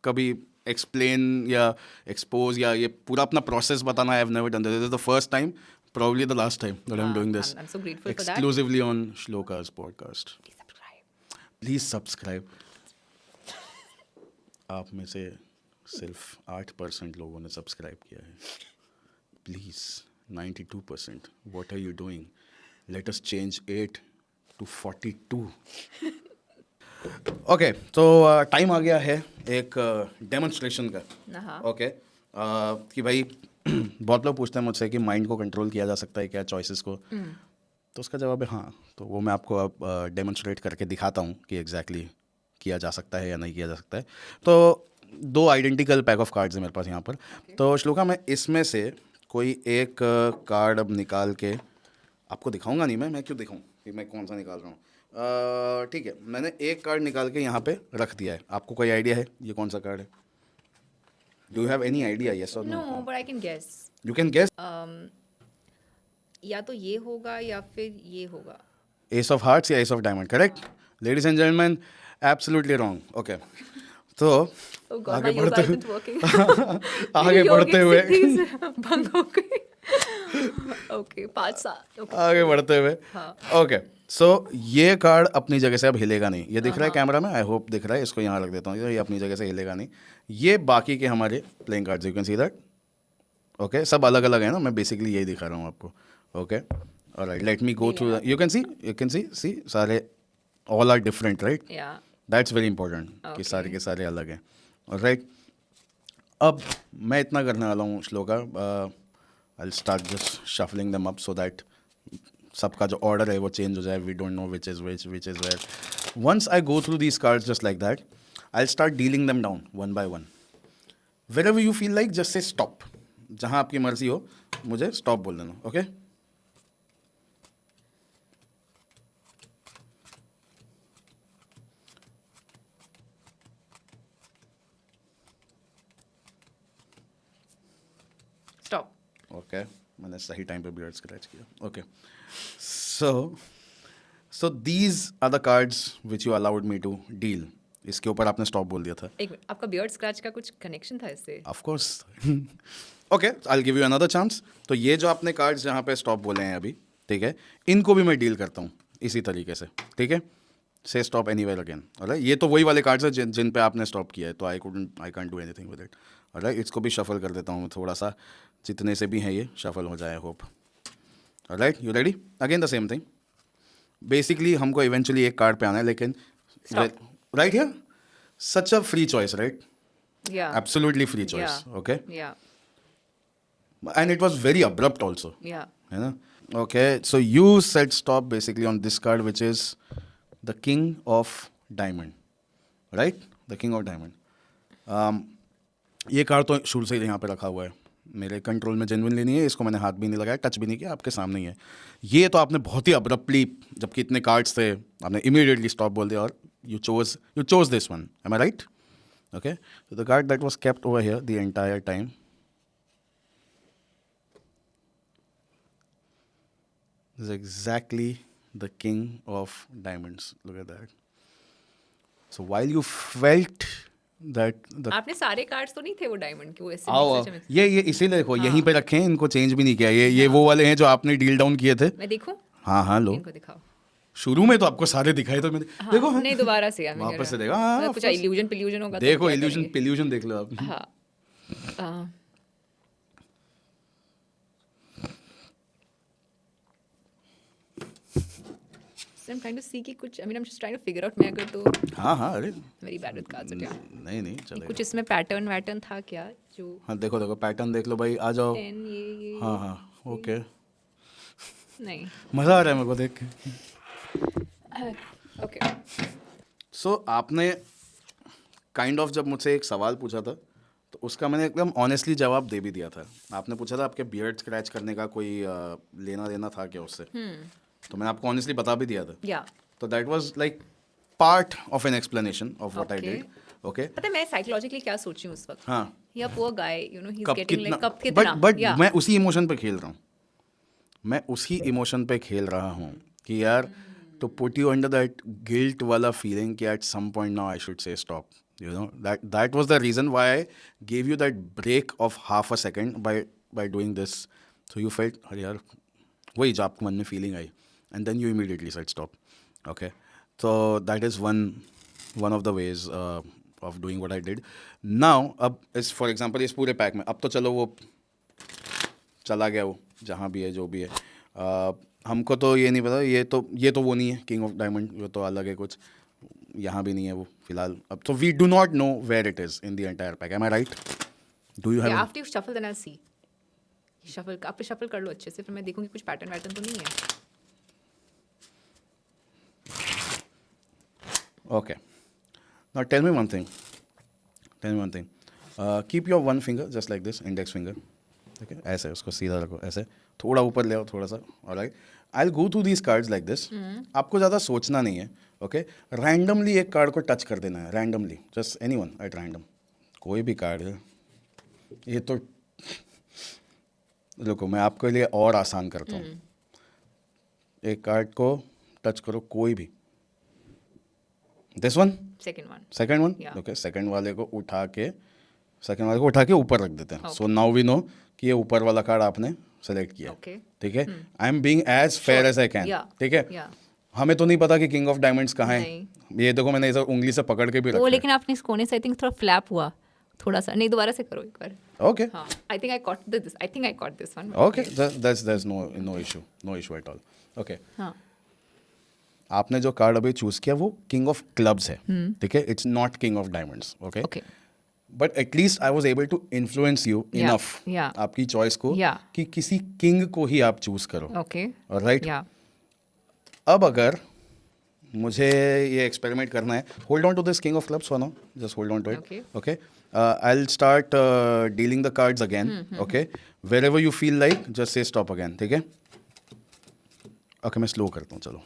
कभी एक्सप्लेन या एक्सपोज या ये पूरा अपना प्रोसेस बताना, I have never done this. This is the first time, probably the last time that I'm doing this I'm so grateful for that. exclusively on Shloka's podcast. Please subscribe. Please subscribe. आप में से सिर्फ 8% लोगों ने सब्सक्राइब किया है। Please 92%, what are you doing? Let us change 8 to 42. Okay, तो टाइम आ गया है एक डेमोन्स्ट्रेशन का। हाँ। ओके, कि भाई बहुत लोग पूछते हैं मुझसे कि माइंड को कंट्रोल किया जा सकता है क्या, चॉइसेस को, तो उसका जवाब है हाँ। तो वो मैं आपको अब डेमोन्स्ट्रेट करके दिखाता हूँ कि एग्जैक्टली किया जा सकता है या नहीं किया जा सकता है। तो 2 आइडेंटिकल पैक ऑफ कार्ड्स है मेरे पास यहाँ पर। तो श्लोका, मैं इसमें से कोई एक कार्ड अब निकाल के आपको दिखाऊंगा। नहीं, मैं क्यों दिखाऊँ कि मैं कौन सा निकाल रहा हूँ। ठीक है, मैंने एक कार्ड निकाल के यहाँ पे रख दिया है। आपको कोई आइडिया है ये कौन सा कार्ड है? Do you have any idea? Yes और no? No, but I can guess. You can guess. या तो ये होगा या फिर ये होगा। एस ऑफ हार्ट्स या ace of diamond, correct? Ladies and gentleman, absolutely wrong. Okay, तो Oh God, आगे my yoga बढ़ते isn't working. आगे बढ़ते हुए भंग हो गई। Okay, 5 साल। Okay. आगे बढ़ते हुए हाँ। ओके, सो ये कार्ड अपनी जगह से अब हिलेगा नहीं। ये दिख रहा है कैमरा में? आई होप दिख रहा है। इसको यहाँ रख देता हूँ, ये अपनी जगह से हिलेगा नहीं। ये बाकी के हमारे playing cards, you can see that. Okay, सब अलग अलग है ना, मैं बेसिकली यही दिखा रहा हूँ आपको। Okay, alright, let me go through. You can see सारे all are different, right? Yeah. That's very important कि Okay. सारे के सारे अलग हैं। ऑलराइट, अब मैं इतना करने वाला हूँ Shloka, I start just shuffling them up so that सबका जो ऑर्डर है वो चेंज हो जाए। We don't know which is which is where. Once I go through these cards just like that, I start dealing them down one by one. Wherever you feel like, just say stop. जहाँ आपकी मर्जी हो मुझे स्टॉप बोल देना। Okay, Stop. ओके, मैंने सही टाइम पे बियर्ड स्क्रैच किया। Okay, so these are the cards which you allowed me to deal. इसके ऊपर आपने स्टॉप बोल दिया था। एक मिनट, आपका बियर्ड स्क्रैच का कुछ कनेक्शन था इससे? Of course. Okay, I will give you another chance. तो ये जो आपने कार्ड्स जहाँ पे स्टॉप बोले हैं अभी, ठीक है, इनको भी मैं डील करता हूँ इसी तरीके से, ठीक है? से स्टॉप एनीवेयर अगेन। ऑलराइट, ये तो वही वाले कार्ड्स हैं जिन पे आपने स्टॉप किया है, तो I can't do anything with it. Alright, इसको भी शफल कर देता हूँ थोड़ा सा, जितने से भी हैं ये शफल हो जाए, hope. Alright, you ready? Again the same thing. Basically हमको इवेंचुअली एक कार्ड पे आना है, लेकिन right here such a free choice, right? Yeah. Absolutely free choice. Yeah. Okay, Yeah. and it was very abrupt also, Yeah. है ना? Okay, so you said stop basically on this card, which is the King of Diamond, right? The King of Diamond. ये कार्ड तो शुरू से ही यहाँ पे रखा हुआ है, मेरे कंट्रोल में जेन्युइनली नहीं है। इसको मैंने हाथ भी नहीं लगाया, टच भी नहीं किया, आपके सामने ही है। ये तो आपने बहुत ही अब्रप्टली, जबकि इतने कार्ड्स थे, आपने इमीडिएटली स्टॉप बोल दिया और you chose this one. Am I right? Okay, so the card that was kept over here the entire time is exactly the King of Diamonds. Look at that. So while you felt that the आपने सारे कार्ड्स तो नहीं थे वो डायमंड के, वो ऐसे आओ mix में- ये इसीलिए देखो यहीं पे रखे हैं, इनको चेंज भी नहीं किया। ये वो वाले हैं जो आपने डील डाउन किए थे। मैं देखूं? हाँ, लो। इनको दिखाओ। शुरू में तो आपको सारे दिखाए, तो मैंने हाँ, देखो नहीं दोबारा से यार, वापस से देखा। हाँ, मतलब of कुछ course. इल्यूजन होगा तो देखो क्या इल्यूजन करेंगे? पिल्यूजन देख लो आप। हाँ। So I'm trying to see कि कुछ, I mean I'm just trying to figure out, मैं अगर तो हाँ, अरे very bad with cards, क्या नहीं चलेगा। कुछ इसमें पैटर्न था क्या जो हाँ, देखो पैटर्न देख लो भाई, आ जाओ। 10 ये हाँ, ओके, नहीं। मज़ा आ रहा है मेरे को देख के। ओके, सो आपने काइंड ऑफ जब मुझसे एक सवाल पूछा था, तो उसका मैंने एकदम ऑनेस्टली जवाब दे भी दिया था। आपने पूछा था आपके बियर्ड स्क्रैच करने का कोई लेना देना था क्या उससे, तो मैंने आपको ऑनेस्टली बता भी दिया था। या तो that was like part of an explanation of what I Okay. Did. Okay पता है मैं साइकोलॉजिकली क्या सोची हूँ उस वक्त? हाँ या poor guy, you know, he is कब गेटिंग लाइक कितना कब कितना, बट या मैं उसी इमोशन पे खेल रहा हूँ, मैं उसी इमोशन पे खेल रहा हूँ कि यार to put you under that guilt wala feeling कि at some point now I should say stop, you know, that was the reason why I gave you that break of half a second by doing this, so you felt अरे यार वही जो आपको मन में feeling I and then you immediately said stop. Okay, so that is one of the ways of doing what I did. Now अब इस for example इस पूरे पैक में अब तो चलो वो चला गया, वो जहाँ भी है जो भी है, हमको तो ये नहीं पता, ये तो वो नहीं है किंग ऑफ डायमंड, ये तो अलग है कुछ, यहाँ भी नहीं है वो फिलहाल अब तो. We do not know where it is in the entire pack. Am I right? Do you have? After you shuffle then I see. Shuffle आप शफल कर लो अच्छे से, फिर मैं देखूंगी कुछ पैटर्न वैटर्न तो नहीं है. Okay, now tell me one thing. Keep your one finger just like this, index finger. ठीक है, ऐसे उसको सीधा रखो, ऐसे थोड़ा ऊपर ले आओ थोड़ा सा. Alright, I will go through these cards like this. आपको ज़्यादा सोचना नहीं है. ओके, रैंडमली एक कार्ड को टच कर देना है, randomly, just any one at random, कोई भी कार्ड है. ये तो रुको मैं आपके लिए और आसान करता हूँ. एक कार्ड को टच करो, कोई भी. This one, second one. Okay, second वाले को उठा के ऊपर रख देते हैं. सो नाउ वी नो कि ये ऊपर वाला कार्ड आपने सेलेक्ट किया. ठीक है, I am being as fair as I can. ठीक है, हमें तो नहीं पता कि किंग ऑफ डायमंड्स कहाँ है. ये देखो मैंने इसे उंगली से पकड़ के भी रखा है. लेकिन आपने इस कोने से आई थिंक थोड़ा फ्लैप हुआ थोड़ा सा. नहीं, दोबारा से करो एक बार. Okay, I think I got this one. Okay, there's no issue at all. Okay, आपने जो कार्ड अभी चूज किया वो किंग ऑफ क्लब्स है. ठीक है, it's not king of diamonds. Okay, but at least I was able to influence you enough आपकी चॉइस को कि किसी किंग को ही आप चूज करो. Okay, right. अब अगर मुझे ये एक्सपेरिमेंट करना है, hold on to this king of clubs for now, just hold on to it. Okay, I will start dealing the cards again. Okay, wherever you feel like just say stop again. ठीक है, ओके, मैं स्लो करता हूँ. चलो,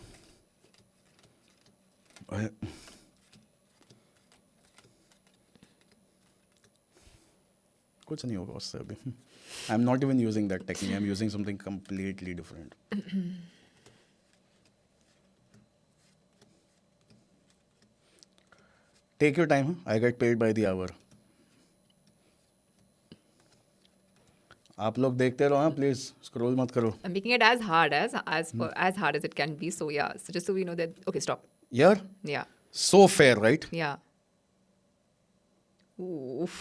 कुछ नहीं होगा उससे अभी. I am not even using that technique, I am using something completely different. Take your time. I get paid by the hour. आप लोग देखते रहो. हाँ, प्लीज स्क्रॉल मत करो. I'm making it as hard as it can be. So yeah, so just so we know that. Okay, stop. यार, Yeah. so fair, right? Yeah. Oof.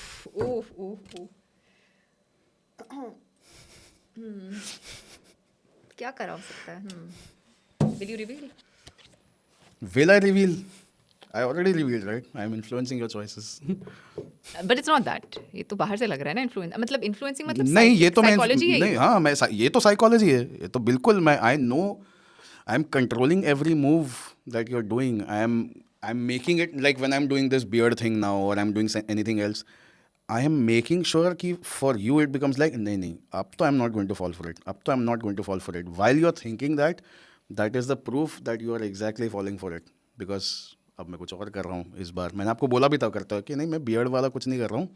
क्या करा हो सकता है? Will you reveal? Will I reveal? I already revealed, right? I am influencing your choices. But it's not that. ये तो बाहर से लग रहा है ना influence. मतलब influencing मतलब नहीं, ये तो मैं psychology है. नहीं, हाँ, मैं ये तो साइकोलॉजी है. ये तो बिल्कुल मैं I know I am controlling every move that you're doing. I'm making it like when I'm doing this beard thing now or I'm doing anything else. I am making sure कि for you it becomes like नहीं अब तो I'm not going to fall for it. अब तो I'm not going to fall for it. While you're thinking that is the proof that you are exactly falling for it. Because अब मैं कुछ और कर रहा हूँ इस बार. मैंने आपको बोला भी था करता है कि नहीं, मैं बियर्ड वाला कुछ नहीं कर रहा हूँ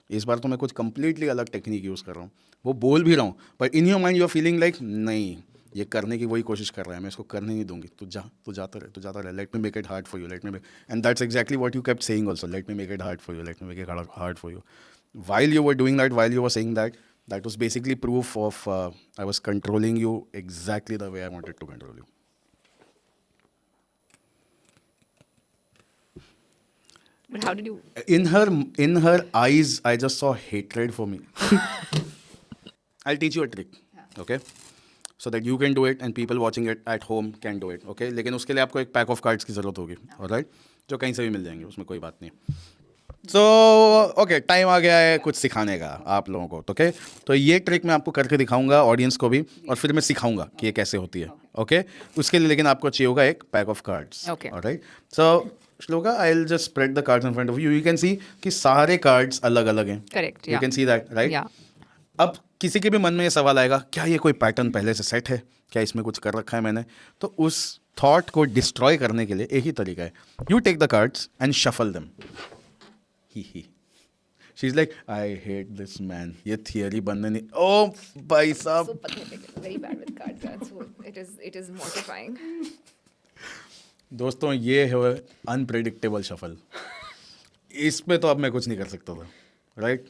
इस बार, तो मैं कुछ कंप्लीटली अलग टेक्निक यूज़ कर रहा हूँ. वो बोल भी रहा हूँ, but in your mind you are feeling like नहीं, ये करने की वही कोशिश कर रहा है, मैं इसको करने नहीं दूंगी. तू जाता रहे. Let me make it hard for you. And that's exactly what you kept saying also. Let me make it hard for you. Let me make it hard for you. While you were doing that, while you were saying that was basically proof of I was controlling you exactly the way I wanted to control you. But how did you? In her eyes, I just saw hatred for me. I'll teach you a trick, okay? So that you can do it and people watching it at home can do it, okay? लेकिन उसके लिए आपको एक pack of cards की ज़रूरत होगी, alright? जो कहीं से भी मिल जाएंगे, उसमें कोई बात नहीं. सो ओके, टाइम आ गया है कुछ सिखाने का आप लोगों को. ओके, तो ये ट्रिक मैं आपको करके दिखाऊंगा, ऑडियंस को भी, और फिर मैं सिखाऊंगा कि ये कैसे होती है. ओके, उसके लिए लेकिन आपको चाहिए होगा एक pack of cards. Alright, so shloka, I will just spread the cards in front of you. You can सी कि सारे कार्ड्स अलग अलग हैं. Correct, you can see that, right? अब किसी के भी मन में ये सवाल आएगा, क्या ये कोई पैटर्न पहले से सेट है, क्या इसमें कुछ कर रखा है मैंने? तो उस थॉट को डिस्ट्रॉय करने के लिए एक ही तरीका है. You take the cards and shuffle them. He she is like I hate this man, ये थियरी बनने नहीं, ओ भाई So साहब। pathetic. Very bad with cards. That's what it is mortifying. दोस्तों ये है अनप्रेडिक्टेबल शफल, इसमें तो अब मैं कुछ नहीं कर सकता था, right?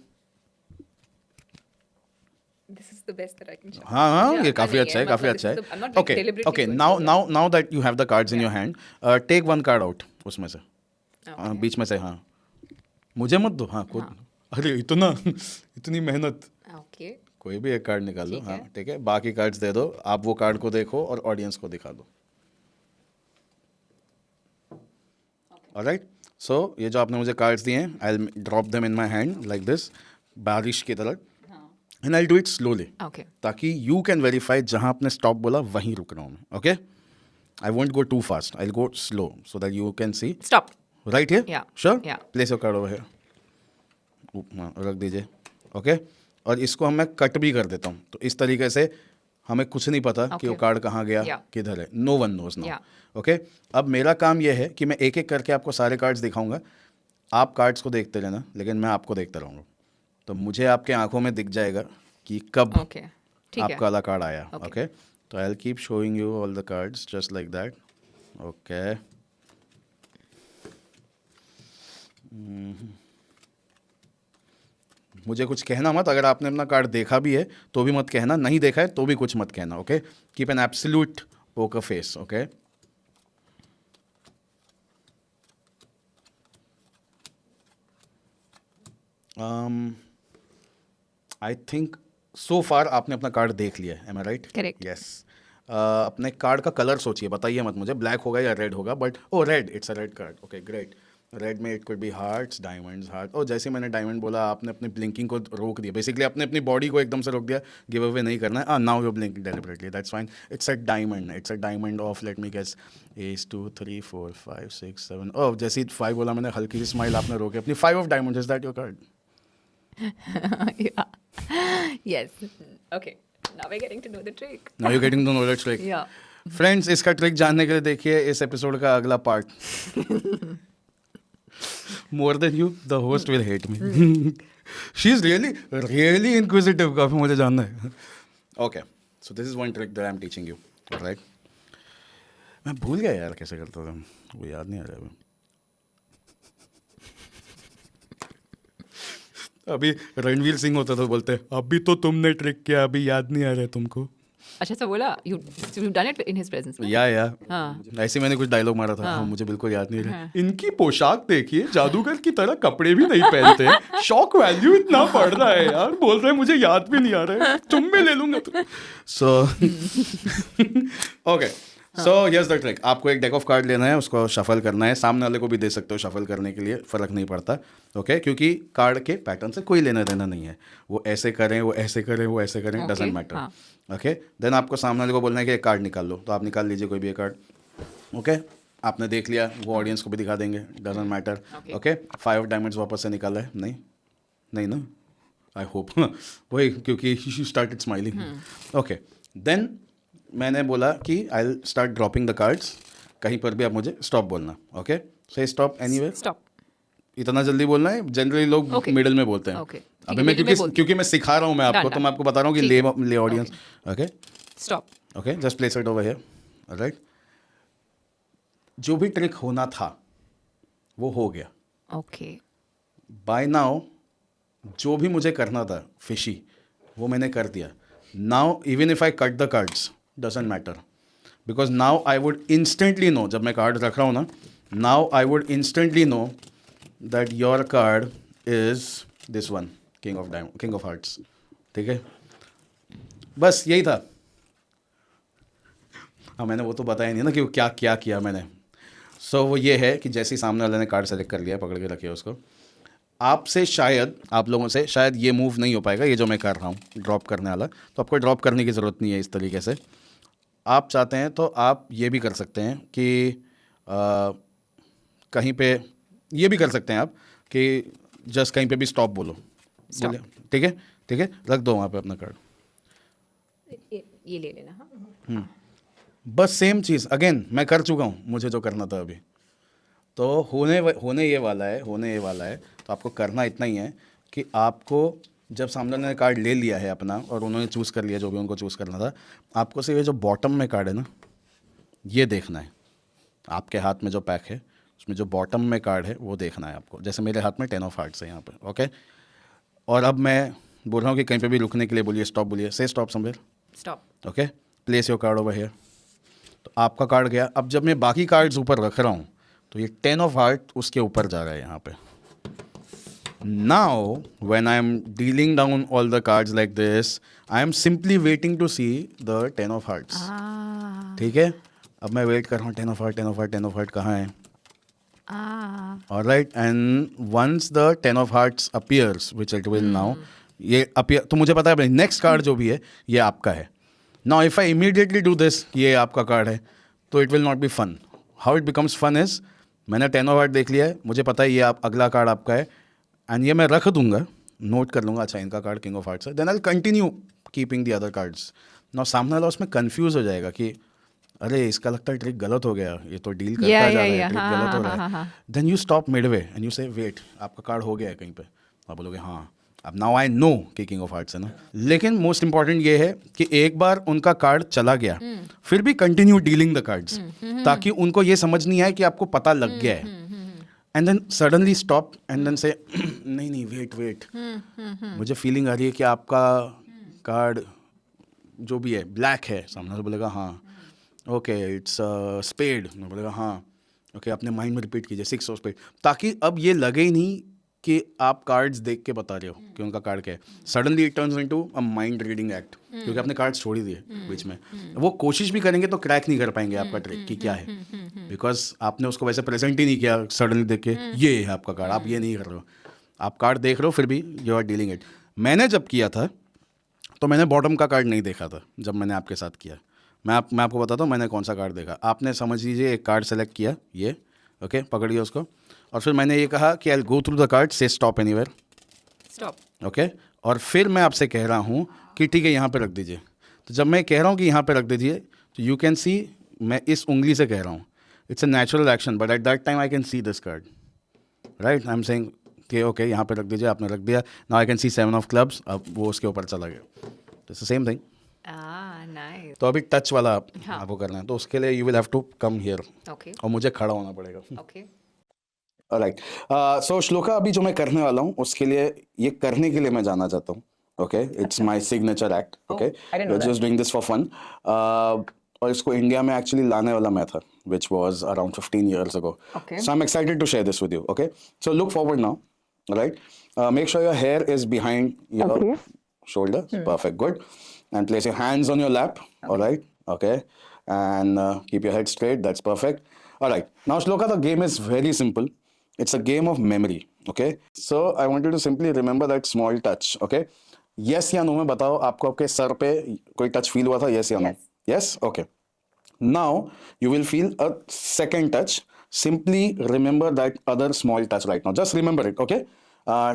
This is the best that I can show. हाँ हाँ, Yeah, ये काफी नहीं, अच्छा है, मतलब काफी this अच्छा is है. the- I'm not like Okay, deliberately okay. going Now, for now, now that you have the cards in your hand, take one card out उसमें से, Okay. बीच में से. हाँ, मुझे मत दो. हाँ, खुद. अरे इतना इतनी मेहनत. Okay. कोई भी एक कार्ड निकाल लो. ठीक हाँ, है. ठीक है. बाकी कार्ड्स दे दो. आप वो कार्ड को देखो और ऑडियंस को दिखा दो. ऑलराइट. सो ये जो आपने मुझे कार्ड्स दिए हैं, I will drop them in my hand like this, बारिश की तरह, and I will do it slowly, Okay. ताकि यू कैन वेरीफाई जहां आपने स्टॉप बोला वहीं रुक रहा हूँ मैं. Okay, I won't go too fast, I will go slow so that you can see. Stop. Right here. Yeah. Sure. Yeah. Place your card over here. रख दीजिए. ओके, और इसको हम मैं कट भी कर देता हूँ, तो इस तरीके से हमें कुछ नहीं पता कि वो Okay. कार्ड कहाँ गया, Yeah. किधर है. No one knows now. Yeah. Okay, अब मेरा काम यह है कि मैं एक एक करके आपको सारे कार्ड्स दिखाऊंगा. आप कार्ड्स को देखते रहना, लेकिन मैं आपको देखता रहूँगा. तो मुझे आपके आंखों में दिख जाएगा कि कब Okay. ठीक है. आपका वाला कार्ड आया. Okay. ओके, तो I will keep showing you all the cards just like that. Okay, मुझे कुछ कहना मत. अगर आपने अपना कार्ड देखा भी है तो भी मत कहना, नहीं देखा है तो भी कुछ मत कहना. Okay, keep an absolute poker face. Okay, I think so far आपने अपना कार्ड देख लिया है. Am I right? Correct. Yes. अपने कार्ड का कलर सोचिए, बताइए मत मुझे ब्लैक होगा या रेड होगा. But oh red, it's a red card. Okay great. Red में it could be hearts, diamonds, heart. और जैसे मैंने डायमंड बोला, आपने अपनी ब्लिंकिंग को रोक दिया. बेसिकली आपने अपनी बॉडी को एकदम से रोक दिया, गिव अवे नहीं करना है. Now you blinking deliberately, that's fine. It's a diamond, it's a diamond of, let me guess, 1 2 3 4 5 6 7. Oh, जैसे ही 5 बोला मैंने, हल्की सी स्माइल आपने रोकी अपनी. 5 of diamond, is that your card? Yeah. Yes. Okay. Now we're getting to know the trick. Now you getting to know that trick. Yeah. Friends, इसका ट्रिक जानने के लिए देखिए इस एपिसोड का अगला part. More than you, the host will hate me. She is really really inquisitive. काफी मुझे जानना है. Okay, so this is one trick that I am teaching you. Right, मैं भूल गया यार कैसे करता था, वो याद नहीं आ रहा अभी. अभी रणवीर सिंह होता तो बोलते, अभी तो तुमने ट्रिक किया, अभी याद नहीं आ रहा है तुमको. अच्छा तो बोला you've done it in his presence. ना? या हाँ. ऐसे मैंने कुछ डायलॉग मारा था. हाँ. हाँ, मुझे बिल्कुल याद नहीं रहा. हाँ. इनकी पोशाक देखिए, जादूगर की तरह कपड़े भी नहीं पहनते. शॉक वैल्यू इतना बढ़ रहा है यार. बोल रहे हैं मुझे याद भी नहीं आ रहा है. तुम भी ले लूंगा तो. So okay, so yes the trick. आपको एक डेक ऑफ कार्ड लेना है, उसको शफल करना है. सामने वाले को भी दे सकते हो शफल करने के लिए, फर्क नहीं पड़ता. ओके, क्योंकि कार्ड के पैटर्न से कोई लेना देना नहीं है. वो ऐसे करें, वो ऐसे करें, वो ऐसे करें, Okay, डजंट मैटर. हाँ. ओके, देन आपको सामने वाले को बोलना है कि एक कार्ड निकाल लो, तो आप निकाल लीजिए कोई भी एक कार्ड. ओके, आपने देख लिया, वो ऑडियंस को भी दिखा देंगे, doesn't matter. Okay. Okay, 5 of diamonds वापस से निकाला है? नहीं, नहीं ना, आई होप. वही, क्योंकि she started smiling. Okay, then मैंने बोला कि I will start dropping the cards. कहीं पर भी आप मुझे स्टॉप बोलना. ओके, से स्टॉप एनीवेयर. Stop. इतना जल्दी बोलना है. जनरली लोग Okay. मिडिल में बोलते हैं. Okay. ठीक अभी है, मैं middle में क्योंकि क्योंकि मैं सिखा रहा हूँ मैं आपको, Done, तो मैं आपको बता रहा हूँ कि ठीक ले audience. Okay Stop. Okay, just place it over here. Right, जो भी ट्रिक होना था वो हो गया. Okay. बाय नाउ जो भी मुझे करना था फिशी, वो मैंने कर दिया. Now even if I cut the cards doesn't matter, because now I would instantly know, जब मैं कार्ड रख रहा हूँ ना, now I would instantly know that your card is this one, king of hearts. ठीक है, बस यही था. हाँ, मैंने वो तो बताया नहीं ना कि वो क्या क्या किया मैंने. सो वो ये है कि जैसे ही सामने वाले ने कार्ड सेलेक्ट कर लिया, पकड़ के रखिए उसको. आपसे शायद, आप लोगों से शायद ये मूव नहीं हो पाएगा, ये जो मैं कर रहा हूँ ड्रॉप करने वाला. तो आपको ड्रॉप करने की ज़रूरत नहीं है इस तरीके से. आप चाहते हैं तो आप ये भी कर सकते हैं कि कहीं पे ये भी कर सकते हैं आप कि जस्ट कहीं पे भी स्टॉप बोलो. Stop. ठीक है, ठीक है, रख दो वहाँ पे अपना कार्ड. ये ले लेना. हाँ. बस सेम चीज़ अगेन मैं कर चुका हूँ, मुझे जो करना था अभी. तो होने ये वाला है तो आपको करना इतना ही है कि आपको जब सामने ने कार्ड ले लिया है अपना और उन्होंने चूज़ कर लिया जो भी उनको चूज़ करना था, आपको सिर्फ ये जो बॉटम में कार्ड है ना, ये देखना है। आपके हाथ में जो पैक है उसमें जो बॉटम में कार्ड है वो देखना है आपको। जैसे मेरे हाथ में 10 ऑफ हार्ट्स है यहाँ पे, ओके। और अब मैं बोल रहा हूँ कि कहीं पे भी रुकने के लिए बोलिए स्टॉप, बोलिए से stop somewhere, stop. Okay. Place your card over here. तो आपका कार्ड गया। अब जब मैं बाकी कार्ड्स ऊपर रख रहा हूँ तो ये 10 ऑफ हार्ट उसके ऊपर जा रहा है यहाँ पे। Now, when I am dealing down all the cards like this, I am simply waiting to see the 10 of hearts. ठीक है, अब मैं वेट कर रहा हूँ 10 of heart, 10 of heart, 10 of heart कहाँ है? All right, and once the 10 of hearts appears, which it will now, ये appear, तो मुझे पता है नेक्स्ट कार्ड जो भी है ये आपका है. Now, if I immediately do this, ये आपका कार्ड है, तो it will not be fun. How it becomes fun is, मैंने 10 of heart देख लिया है, मुझे पता है ये अगला कार्ड आपका है, एंड ये मैं रख दूंगा, नोट कर लूँगा, अच्छा इनका कार्ड किंग ऑफ हार्ट्स है, then I will continue keeping the other cards. Now सामने वाला उसमें कंफ्यूज हो जाएगा कि अरे इसका लगता है ट्रिक गलत हो गया, ये तो डील करता जा रहा है, ट्रिक गलत हो रहा है. Then you stop midway and you say wait, आपका कार्ड हो गया है कहीं पे, आप बोलोगे हाँ अब नाउ आई नो कि किंग ऑफ हार्ट्स है ना. लेकिन मोस्ट इंपॉर्टेंट ये है कि एक बार उनका कार्ड चला गया फिर भी कंटिन्यू डीलिंग द कार्ड्स, ताकि उनको ये समझ नहीं आए कि आपको पता लग गया है. And then suddenly stop and then say नहीं वेट, मुझे फीलिंग आ रही है कि आपका कार्ड जो भी है ब्लैक है. सामने से बोलेगा हाँ ओके इट्स स्पेड, मैं बोलेगा हाँ ओके, अपने माइंड में रिपीट कीजिए 6 ऑफ स्पेड, ताकि अब ये लगे ही नहीं कि आप कार्ड्स देख के बता रहे हो कि उनका कार्ड क्या है. Suddenly it turns into a mind reading act, क्योंकि आपने कार्ड्स छोड़ ही दिए बीच में. वो कोशिश भी करेंगे तो क्रैक नहीं कर पाएंगे आपका ट्रिक कि क्या है, बिकॉज आपने उसको वैसे प्रेजेंट ही नहीं किया. सडनली देख के ये है आपका कार्ड, आप ये नहीं कर रहे हो, आप कार्ड देख रहे हो फिर भी यू आर डीलिंग इट. मैंने जब किया था तो मैंने बॉटम का कार्ड नहीं देखा था. जब मैंने आपके साथ किया, मैं आपको बताता हूँ मैंने कौन सा कार्ड देखा. आपने समझ लीजिए एक कार्ड सेलेक्ट किया, ये ओके, पकड़िए उसको, और फिर मैंने ये कहा कि आई गो थ्रू द कार्ड, से स्टॉप एनीवेयर, स्टॉप, ओके. और फिर मैं आपसे कह रहा हूँ कि ठीक है यहाँ पे रख दीजिए. तो जब मैं कह रहा हूँ कि यहाँ पे रख दीजिए तो यू कैन सी मैं इस उंगली से कह रहा हूँ, it's a natural action, but at that time I can see this card, right. I am saying कि ओके यहाँ पे रख दीजिए, आपने रख दिया. Now I can see 7 of clubs, अब वो उसके ऊपर चला गया. It's the same thing. Nice. तो अभी टच वाला आपको करना है, तो उसके लिए you will have to come here, okay, और मुझे खड़ा होना पड़ेगा. ओके. राइट. सो श्लोका, अभी जो मैं करने वाला हूँ उसके लिए, ये करने के लिए मैं जाना चाहता हूँ, okay. It's my signature act, okay. We are just doing this for fun. और इसको इंडिया में एक्चुअली लाने वाला मैं था, which was around 15 years ago. Okay. So I'm excited to share this with you, okay? So look forward now, right? Make sure your hair is behind your shoulders. Perfect, good. And place your hands on your lap, all right? Okay. And keep your head straight, that's perfect. All right. Now, Shloka, the game is very simple. It's a game of memory, okay? So I want you to simply remember that small touch, okay? Yes या no में बताओ, आपको आपके सर पे कोई टच फील हुआ था, yes या no? Yes? Okay. Now you will feel a second touch. Simply remember that other small touch right now. Just remember it, okay?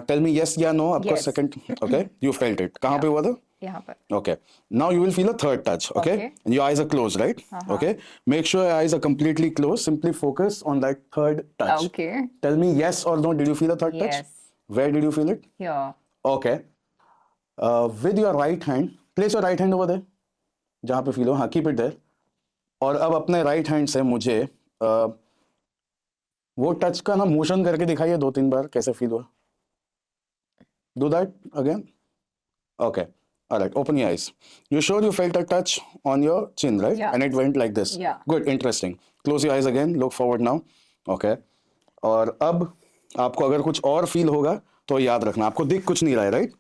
Tell me yes या no. आपका Yes. second, okay? You felt it. कहाँ पे हुआ था? यहाँ पर. Okay. Now you will feel a third touch, okay? Okay. And your eyes are closed, right? Okay. Make sure your eyes are completely closed. Simply focus on that third touch. Okay. Tell me yes or no. Did you feel a third touch? Yes. Where did you feel it? Here. Okay. With your right hand, place your right hand over there. जहाँ पे फील हो, हाँ, keep it there. और अब अपने राइट हैंड से मुझे वो टच का ना मोशन करके दिखाइए 2-3 बार, कैसे फील हुआ. Do that again. Okay. Alright, open your eyes. You sure you felt a touch on your chin, right? Yeah. And it went like this. Yeah. Good, interesting. Close your eyes again. Look forward now. Okay. और अब आपको अगर कुछ और फील होगा तो याद रखना, आपको दिख कुछ नहीं रहा है, राइट?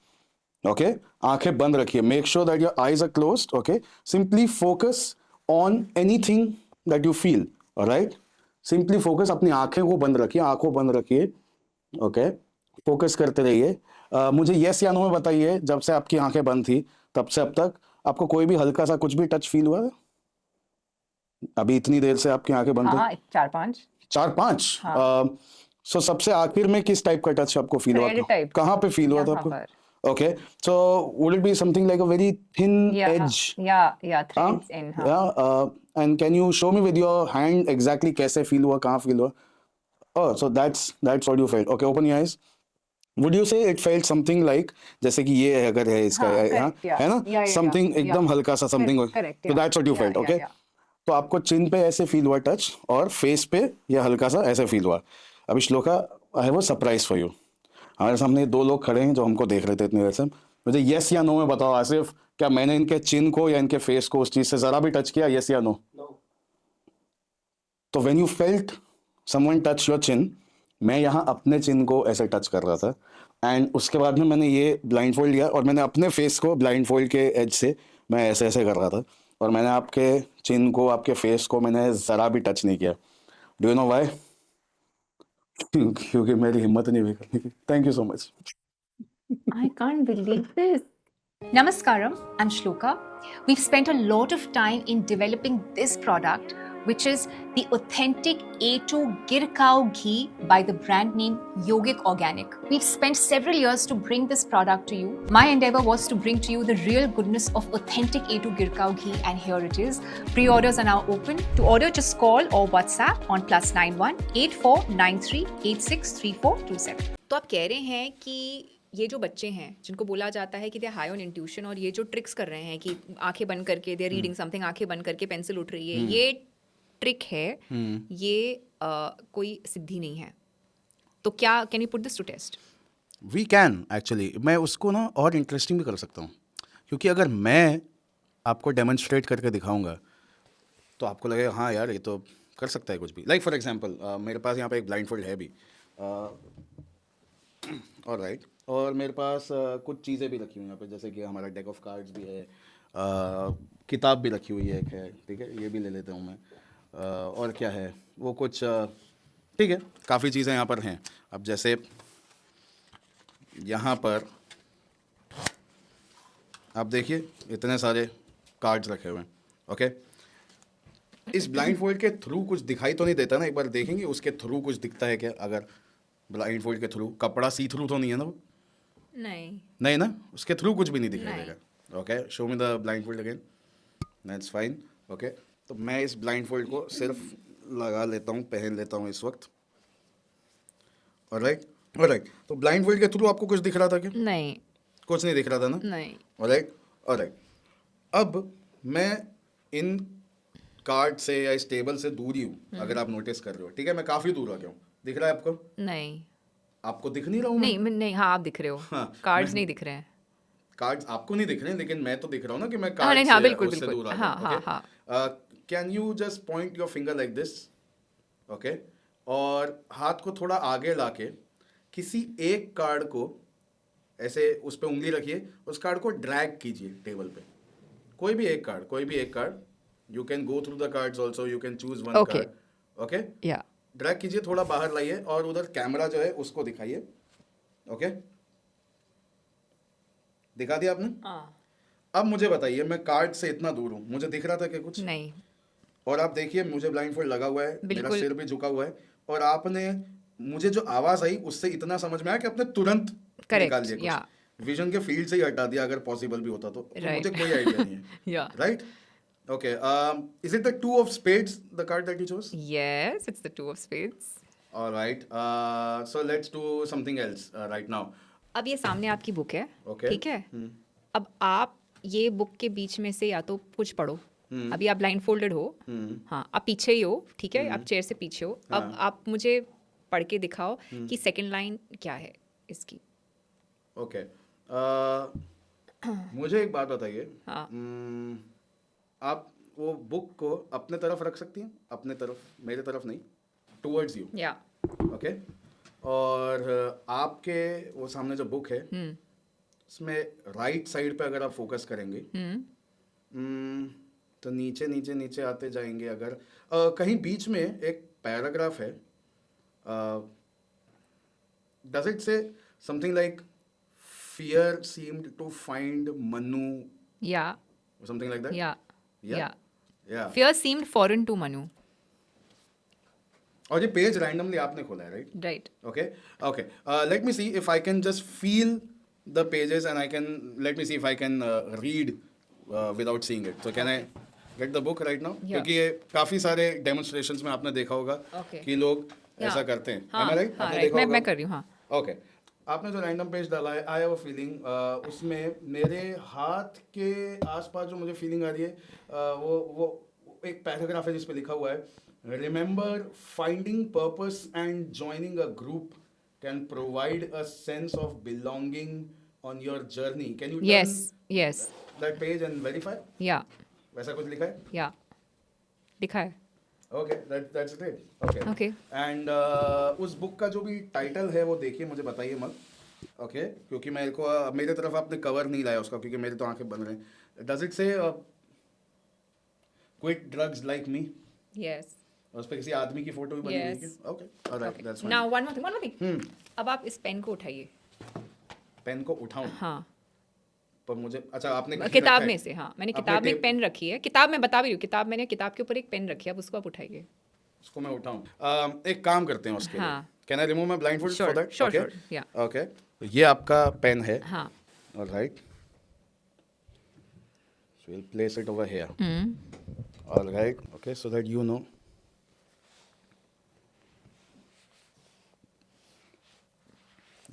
ओके. आंखें बंद रखिए. Make sure that your eyes are closed. Okay. Simply focus on anything that you feel. Alright. Simply focus. अपनी आंखें को बंद रखिए, आंखों बंद रखिए. ओके. फोकस करते रहिए. मुझे यस या नो में बताइए, जब से आपकी आंखें बंद थी तब से अब तक आपको कोई भी हल्का सा कुछ भी टच फील हुआ? अभी इतनी देर से आपकी आंखें बंद हाँ, थी. 4-5. 4-5. सो सबसे आखिर में किस टाइप का टच आपको फील हुआ Thread था? type. कहाँ पे फील हुआ था यहाँ आपको? पर. Okay. So would it be something like a very thin edge? Yeah, threads in. हाँ. And can you show me with your hand exactly कैसे फील हुआ, कहाँ फील हुआ? Oh, so that's what you felt. Okay, open your eyes. Would you say it felt something like जैसे कि ये अगर है इसका हाँ, हाँ correct, yeah. है ना Yeah, something yeah. एकदम हल्का सा something Correct, तो yeah. that's what you Yeah, felt. yeah, Okay, yeah. तो आपको चिन पे ऐसे फील हुआ टच और फेस पे ये हल्का सा ऐसे फील हुआ. अभी shloka, I have a surprise for you. हमारे सामने दो लोग खड़े हैं जो हमको देख रहे थे इतनी देर से. मुझे यस या नो में बताओ आसिफ, क्या मैंने इनके चिन को या इनके फेस को उस चीज से जरा भी टच किया? यस या नो? तो when you felt someone touch your chin, मैं यहाँ अपने चिन को ऐसे टच कर रहा था एंड उसके बाद में मैंने ये ब्लाइंड फोल्ड लिया और मैंने अपने फेस को ब्लाइंड फोल्ड के एज से मैं ऐसे ऐसे कर रहा था और मैंने आपके चिन को आपके फेस को मैंने ज़रा भी टच नहीं किया. Do you know why? क्योंकि मेरी हिम्मत नहीं हुई करने की. Thank you so much. I can't believe this. Namaskaram, I'm Shloka. We've spent a lot of time in developing this product, which is the authentic A2 Gir Cow Ghee by the brand name Yogic Organic. We've spent several years to bring this product to you. My endeavor was to bring to you the real goodness of authentic A2 Gir Cow Ghee, and here it is. Pre-orders are now open. To order, just call or WhatsApp on +91 8493 863427. तो आप कह रहे हैं कि ये जो बच्चे हैं जिनको बोला जाता है कि दे हाई ऑन इंट्यूशन और ये जो ट्रिक्स कर रहे हैं कि आंखें बंद करके दे रीडिंग समथिंग, आंखें बंद करके पेंसिल उठ रही है, ये ट्रिक है, ये कोई सिद्धि नहीं है. तो क्या can you put this to test? We can actually. मैं उसको ना और इंटरेस्टिंग भी कर सकता हूँ, क्योंकि अगर मैं आपको डेमोन्स्ट्रेट करके दिखाऊंगा तो आपको लगेगा हाँ यार ये तो कर सकता है कुछ भी. लाइक फॉर एग्जांपल मेरे पास यहाँ पे एक ब्लाइंड फोल्ड है भी, और राइट, और मेरे पास कुछ चीज़ें भी रखी हुई हैं यहाँ पे, जैसे कि हमारा डेक ऑफ कार्ड्स भी है, किताब भी रखी हुई है एक है, ठीक है, ये भी ले लेता हूँ मैं. और क्या है वो कुछ, ठीक है, काफ़ी चीज़ें यहाँ पर हैं. अब जैसे यहाँ पर आप देखिए इतने सारे कार्ड्स रखे हुए हैं. ओके, इस ब्लाइंड फोल्ड के थ्रू कुछ दिखाई तो नहीं देता ना? एक बार देखेंगे उसके थ्रू कुछ दिखता है क्या? अगर ब्लाइंड फोल्ड के थ्रू, कपड़ा सी थ्रू तो नहीं है ना वो? नहीं ना, उसके थ्रू कुछ भी नहीं दिखाई देगा. Okay, show me the blind fold again. That's fine. Okay, तो मैं इस ब्लाइंड फोल्ड को सिर्फ लगा लेता हूँ, पहन लेता हूँ इस वक्त. Alright, alright. तो ब्लाइंड फोल्ड के थ्रू आपको कुछ दिख रहा था क्या? नहीं, कुछ नहीं दिख रहा था ना? नहीं. Alright, alright. अब मैं इन कार्ड से या इस टेबल से दूर ही हूँ, अगर आप नोटिस कर रहे हो. ठीक है, मैं काफ़ी दूर आ गया हूँ. दिख रहा है आपको? नहीं, आपको दिख नहीं रहा हूँ? नहीं, हाँ आप दिख रहे हो. हाँ, कार्ड्स नहीं दिख रहे हैं. कार्ड्स आपको नहीं दिख रहे हैं, लेकिन मैं तो दिख रहा हूँ ना कि मैं हाँ, कार्ड नहीं, से हाँ, बिल्कुल, उससे बिल्कुल. दूर आ हाँ, गया. हाँ, हाँ. Can you just point your finger like this? Okay, और हाथ को थोड़ा आगे लाके किसी एक कार्ड को ऐसे उस पे उंगली रखिए, उस कार्ड को ड्रैग कीजिए टेबल पे. कोई भी एक card. You can go through the cards also, you can choose one Okay. Card. Okay, या ड्रैग कीजिए, थोड़ा बाहर लाइए और उधर कैमरा जो है उसको दिखाइए. ओके, दिखा दिया आपने? अब मुझे बताइए, मैं कार्ड से इतना दूर हूँ, मुझे दिख रहा था क्या कुछ? नहीं. और आप देखिए मुझे ब्लाइंड फोल्ड लगा हुआ है, मेरा बिल्कुल. सिर भी झुका हुआ है, और आपने मुझे जो आवाज आई उससे इतना समझ में आया कि आपने तुरंत Correct, निकाल दिया yeah. कुछ. विजन के फील्ड से ही हटा दिया, अगर पॉसिबल भी होता तो Right. मुझे कोई आइडिया नहीं है. Yeah. Right, okay. Is it the two of spades, the card that you chose? Yes, it's the two of spades. Alright, so let's do something else right now. अब ये सामने आपकी बुक है. Okay. ठीक है. अब आप ये बुक के बीच में से या तो कुछ पढ़ो. अभी आप ब्लाइंड फोल्डेड हो. हाँ, आप पीछे ही हो. ठीक है, आप चेयर से पीछे हो. अब आप मुझे पढ़ के दिखाओ कि सेकंड लाइन क्या है इसकी. ओके, मुझे एक बात बताइए. हाँ. आप वो बुक को अपने तरफ रख सकती हैं? अपने तरफ, मेरे तरफ नहीं, टुवर्ड्स यू. या ओके, और आपके वो सामने जो बुक है उसमें राइट साइड पे अगर आप फोकस करेंगे तो नीचे नीचे नीचे आते जाएंगे. अगर कहीं बीच में एक पैराग्राफ है, does it say something like fear seemed to find Manu, या समथिंग लाइक दैट? या Yeah. Yeah. Fear seemed foreign to Manu. और ये पेज रैंडमली आपने खोला है, right? Right. Okay, okay. Let me see if I can just feel the pages and let me see if I can read without seeing it. So can I get the book right now? Yeah. क्योंकि ये काफ़ी सारे demonstrations में आपने देखा होगा Okay. कि लोग ऐसा करते हैं, हाँ, am I right? हाँ, आपने right, देखा मैं होगा? कर रही हूँ, हाँ. ओके, आपने जो रैंडम पेज डाला है, आई हैव अ फीलिंग, उसमें मेरे हाथ के आसपास जो मुझे फीलिंग आ रही है, वो एक पैराग्राफ है जिस पे लिखा हुआ है, remember finding purpose and joining a group can provide a sense of belonging on your journey. Can you Yes, turn yes, that page and verify? yeah, वैसा कुछ लिखा है? yeah. दिखा है. Okay, that's great. Okay, Okay. And उस बुक का जो भी टाइटल है वो देखिए, मुझे बताइए मत. ओके, क्योंकि मेरे को मेरे तरफ आपने कवर नहीं लाया उसका, क्योंकि मेरे तो आंखें बंद रहे हैं. डज इट से quit drugs like me? Yes. उस पे किसी आदमी की फोटो भी बनी हुई है? Yes. Okay, alright, Okay. That's Now fine. one more thing. अब आप इस पेन को उठाइए. पेन को उठाऊं? हाँ. पर मुझे, अच्छा, आपने किताब किताब में से, हाँ, मैंने आपने किताब में एक टेप- पेन रखी है. किताब में बता भी रही हूँ, किताब मैंने किताब के ऊपर एक पेन रखी है, अब उसको आप उठाइए. उसको मैं उठाऊं? एक काम करते हैं उसके लिए. हाँ. Can I remove my blindfold Sure, for that? sure, sure, yeah. Okay, ये आपका पेन है. हाँ. Alright, so we'll place it over here. All right, okay, so that you know.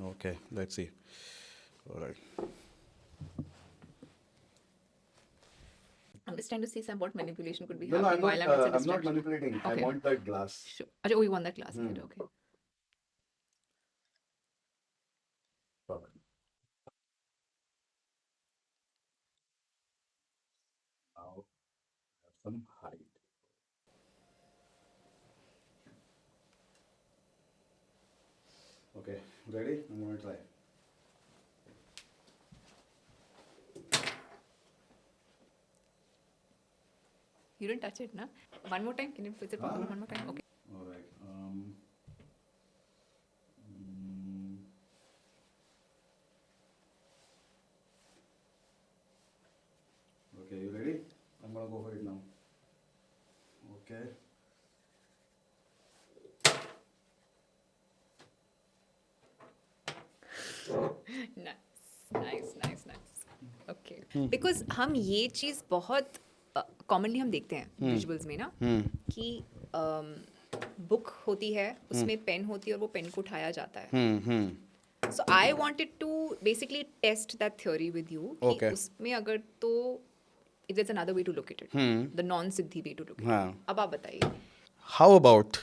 Okay, let's see. All right. I'm just trying to see some what manipulation could be No, no, happening while I'm at a I'm not distraction. manipulating. I Okay. want that glass. Sure. अच्छा, oh, you want that glass? Right, okay. Perfect. Now, have some height. Okay, ready? I'm going to try. You didn't touch it, na? One more time. Can you put it हाँ. one more time? Okay. All right. Okay, you ready? I'm gonna go for it now. Okay. Nice. Okay. Because हम ये चीज़ बहुत कॉमनली हम देखते हैं विजुअल्स में ना, कि बुक होती है, उसमें पेन होती है और वो पेन को उठाया जाता है. So I wanted to basically test that theory with you. कि Okay. उसमें अगर तो if there's another way to look at it, the non-सिद्धि way to look at it. हाँ. अब आप बताइए. हाउ अबाउट,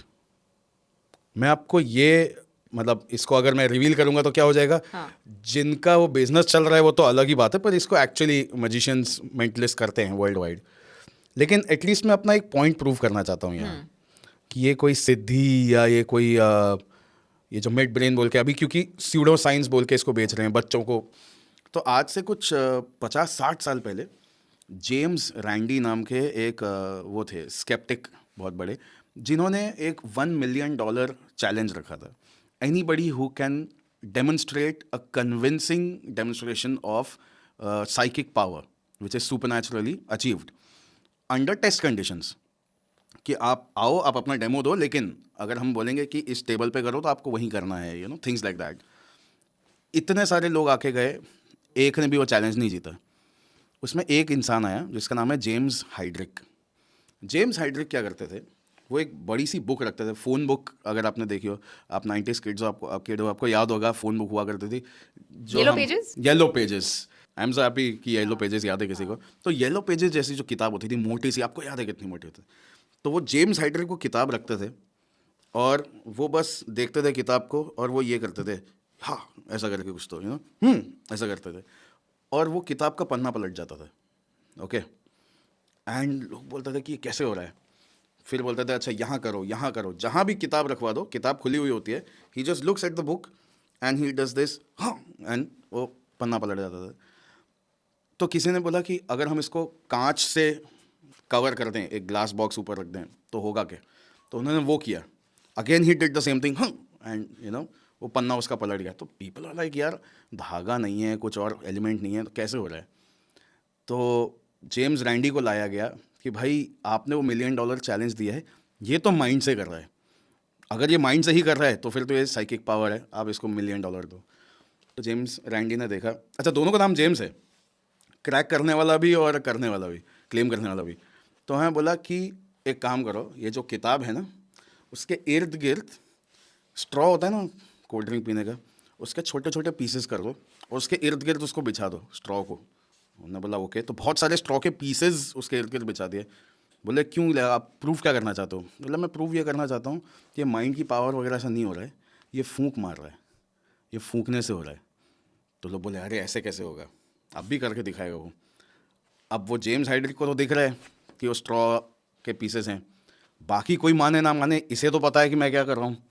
मैं आपको ये, मतलब इसको अगर मैं रिवील करूंगा तो क्या हो जाएगा? हाँ. जिनका वो बिजनेस चल रहा है वो तो अलग ही बात है, पर इसको एक्चुअली मैजिशियंस मेंटलिस्ट करते हैं वर्ल्ड वाइड. लेकिन एटलीस्ट मैं अपना एक पॉइंट प्रूव करना चाहता हूँ यहाँ, कि ये कोई सिद्धि या ये कोई ये जो मिड ब्रेन बोल के अभी, क्योंकि स्यूडो साइंस बोल के इसको बेच रहे हैं बच्चों को. तो आज से कुछ 50-60 साल पहले जेम्स रैंडी नाम के एक वो थे स्केप्टिक बहुत बड़े, जिन्होंने एक $1 मिलियन चैलेंज रखा था. Anybody who can demonstrate a convincing demonstration of psychic power which is supernaturally achieved under test conditions, कि आप आओ, आप अपना डेमो दो, लेकिन अगर हम बोलेंगे कि इस टेबल पे करो तो आपको वहीं करना है, you know, things like that. इतने सारे लोग आके गए, एक ने भी वो चैलेंज नहीं जीता. उसमें एक इंसान आया जिसका नाम है जेम्स हाइड्रिक. जेम्स हाइड्रिक क्या करते थे, वो एक बड़ी सी बुक रखते थे, फ़ोन बुक. अगर आपने देखी हो, आप 90s किड्स हो, आपको याद होगा, फ़ोन बुक हुआ करती थी. Yellow pages? Yellow pages. I am so happy कि येलो पेजेस याद है किसी को. तो येलो पेजेस जैसी जो किताब होती थी, मोटी सी, आपको याद है कितनी मोटी होती थी? तो वो जेम्स हाइड्रिक को किताब रखते थे और वो बस देखते थे किताब को, और वो ये करते थे, हाँ ऐसा करके कुछ तो, यू नो, ऐसा करते थे, और वो किताब का पन्ना पलट जाता था. ओके, एंड लोग बोलते थे कि ये कैसे हो रहा है. फिर बोलते थे अच्छा यहाँ करो, यहाँ करो, जहाँ भी किताब रखवा दो, किताब खुली हुई होती है, he just looks at the book and he does this, हाँ, एंड वो पन्ना पलट जाता था. तो किसी ने बोला कि अगर हम इसको कांच से कवर कर दें, एक ग्लास बॉक्स ऊपर रख दें, तो होगा क्या? तो उन्होंने वो किया. Again he did the same thing, and you know वो पन्ना उसका पलट गया. तो पीपल आर लाइक, यार धागा नहीं है, कुछ और एलिमेंट नहीं है, तो कैसे हो रहा है? तो जेम्स रैंडी को लाया गया कि भाई आपने वो $1 मिलियन चैलेंज दिया है, ये तो माइंड से कर रहा है. अगर ये माइंड से ही कर रहा है तो फिर तो ये साइकिक पावर है, आप इसको $1 मिलियन दो. तो जेम्स रैंडी ने देखा, अच्छा दोनों का नाम जेम्स है, क्रैक करने वाला भी और करने वाला भी, क्लेम करने वाला भी. तो हमें बोला कि एक काम करो, ये जो किताब है ना, उसके इर्द गिर्द स्ट्रॉ होता है ना कोल्ड ड्रिंक पीने का, उसके छोटे छोटे पीसेस कर दो और उसके इर्द गिर्द उसको बिछा दो स्ट्रॉ को। उन्होंने बोला ओके, तो बहुत सारे स्ट्रॉ के पीसेस उसके इर्द गिर्द बिछा दिए। बोले क्यों, आप प्रूफ क्या करना चाहते हो? बोला मैं प्रूफ ये करना चाहता हूँ कि माइंड की पावर वगैरह ऐसा नहीं हो रहा है, ये फूंक मार रहा है, ये फूंकने से हो रहा है। तो लोग बोले अरे ऐसे कैसे होगा, अब भी करके दिखाएगा वो। अब वो जेम्स हाइड्रिक को तो दिख रहा है कि वो स्ट्रॉ के पीसेस हैं, बाकी कोई माने ना माने इसे तो पता है कि मैं क्या कर रहा हूँ।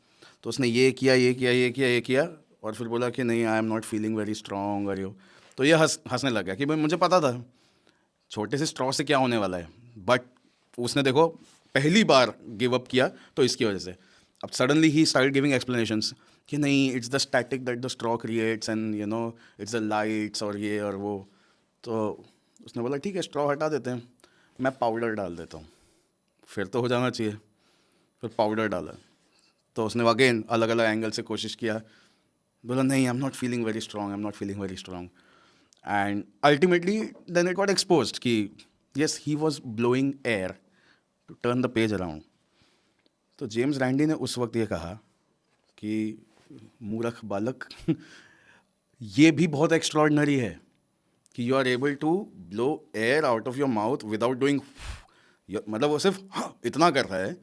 तो उसने ये किया ये किया ये किया ये किया और फिर बोला कि नहीं I am not feeling very strong और यू। तो ये हंसने लग गया कि भाई मुझे पता था छोटे से स्ट्रॉ से क्या होने वाला है, बट उसने देखो पहली बार गिव अप किया तो इसकी वजह से। अब सडनली ही स्टार्ट गिविंग एक्सप्लेनेशंस कि नहीं it's the static that the straw creates and you know it's the lights और ये और वो। तो उसने बोला ठीक है स्ट्रॉ हटा देते हैं, मैं पाउडर डाल देता हूँ, फिर तो हो जाना चाहिए। फिर पाउडर डाला तो उसने अगेन अलग अलग एंगल से कोशिश किया, बोला नहीं I am not feeling very strong, I am not feeling very strong. And ultimately then it got exposed कि yes he was blowing air to turn the page around. तो जेम्स रैंडी ने उस वक्त ये कहा कि मूर्ख बालक ये भी बहुत एक्स्ट्रॉर्डनरी है कि you are able to blow air out of your mouth without doing, मतलब वो सिर्फ इतना कर रहा है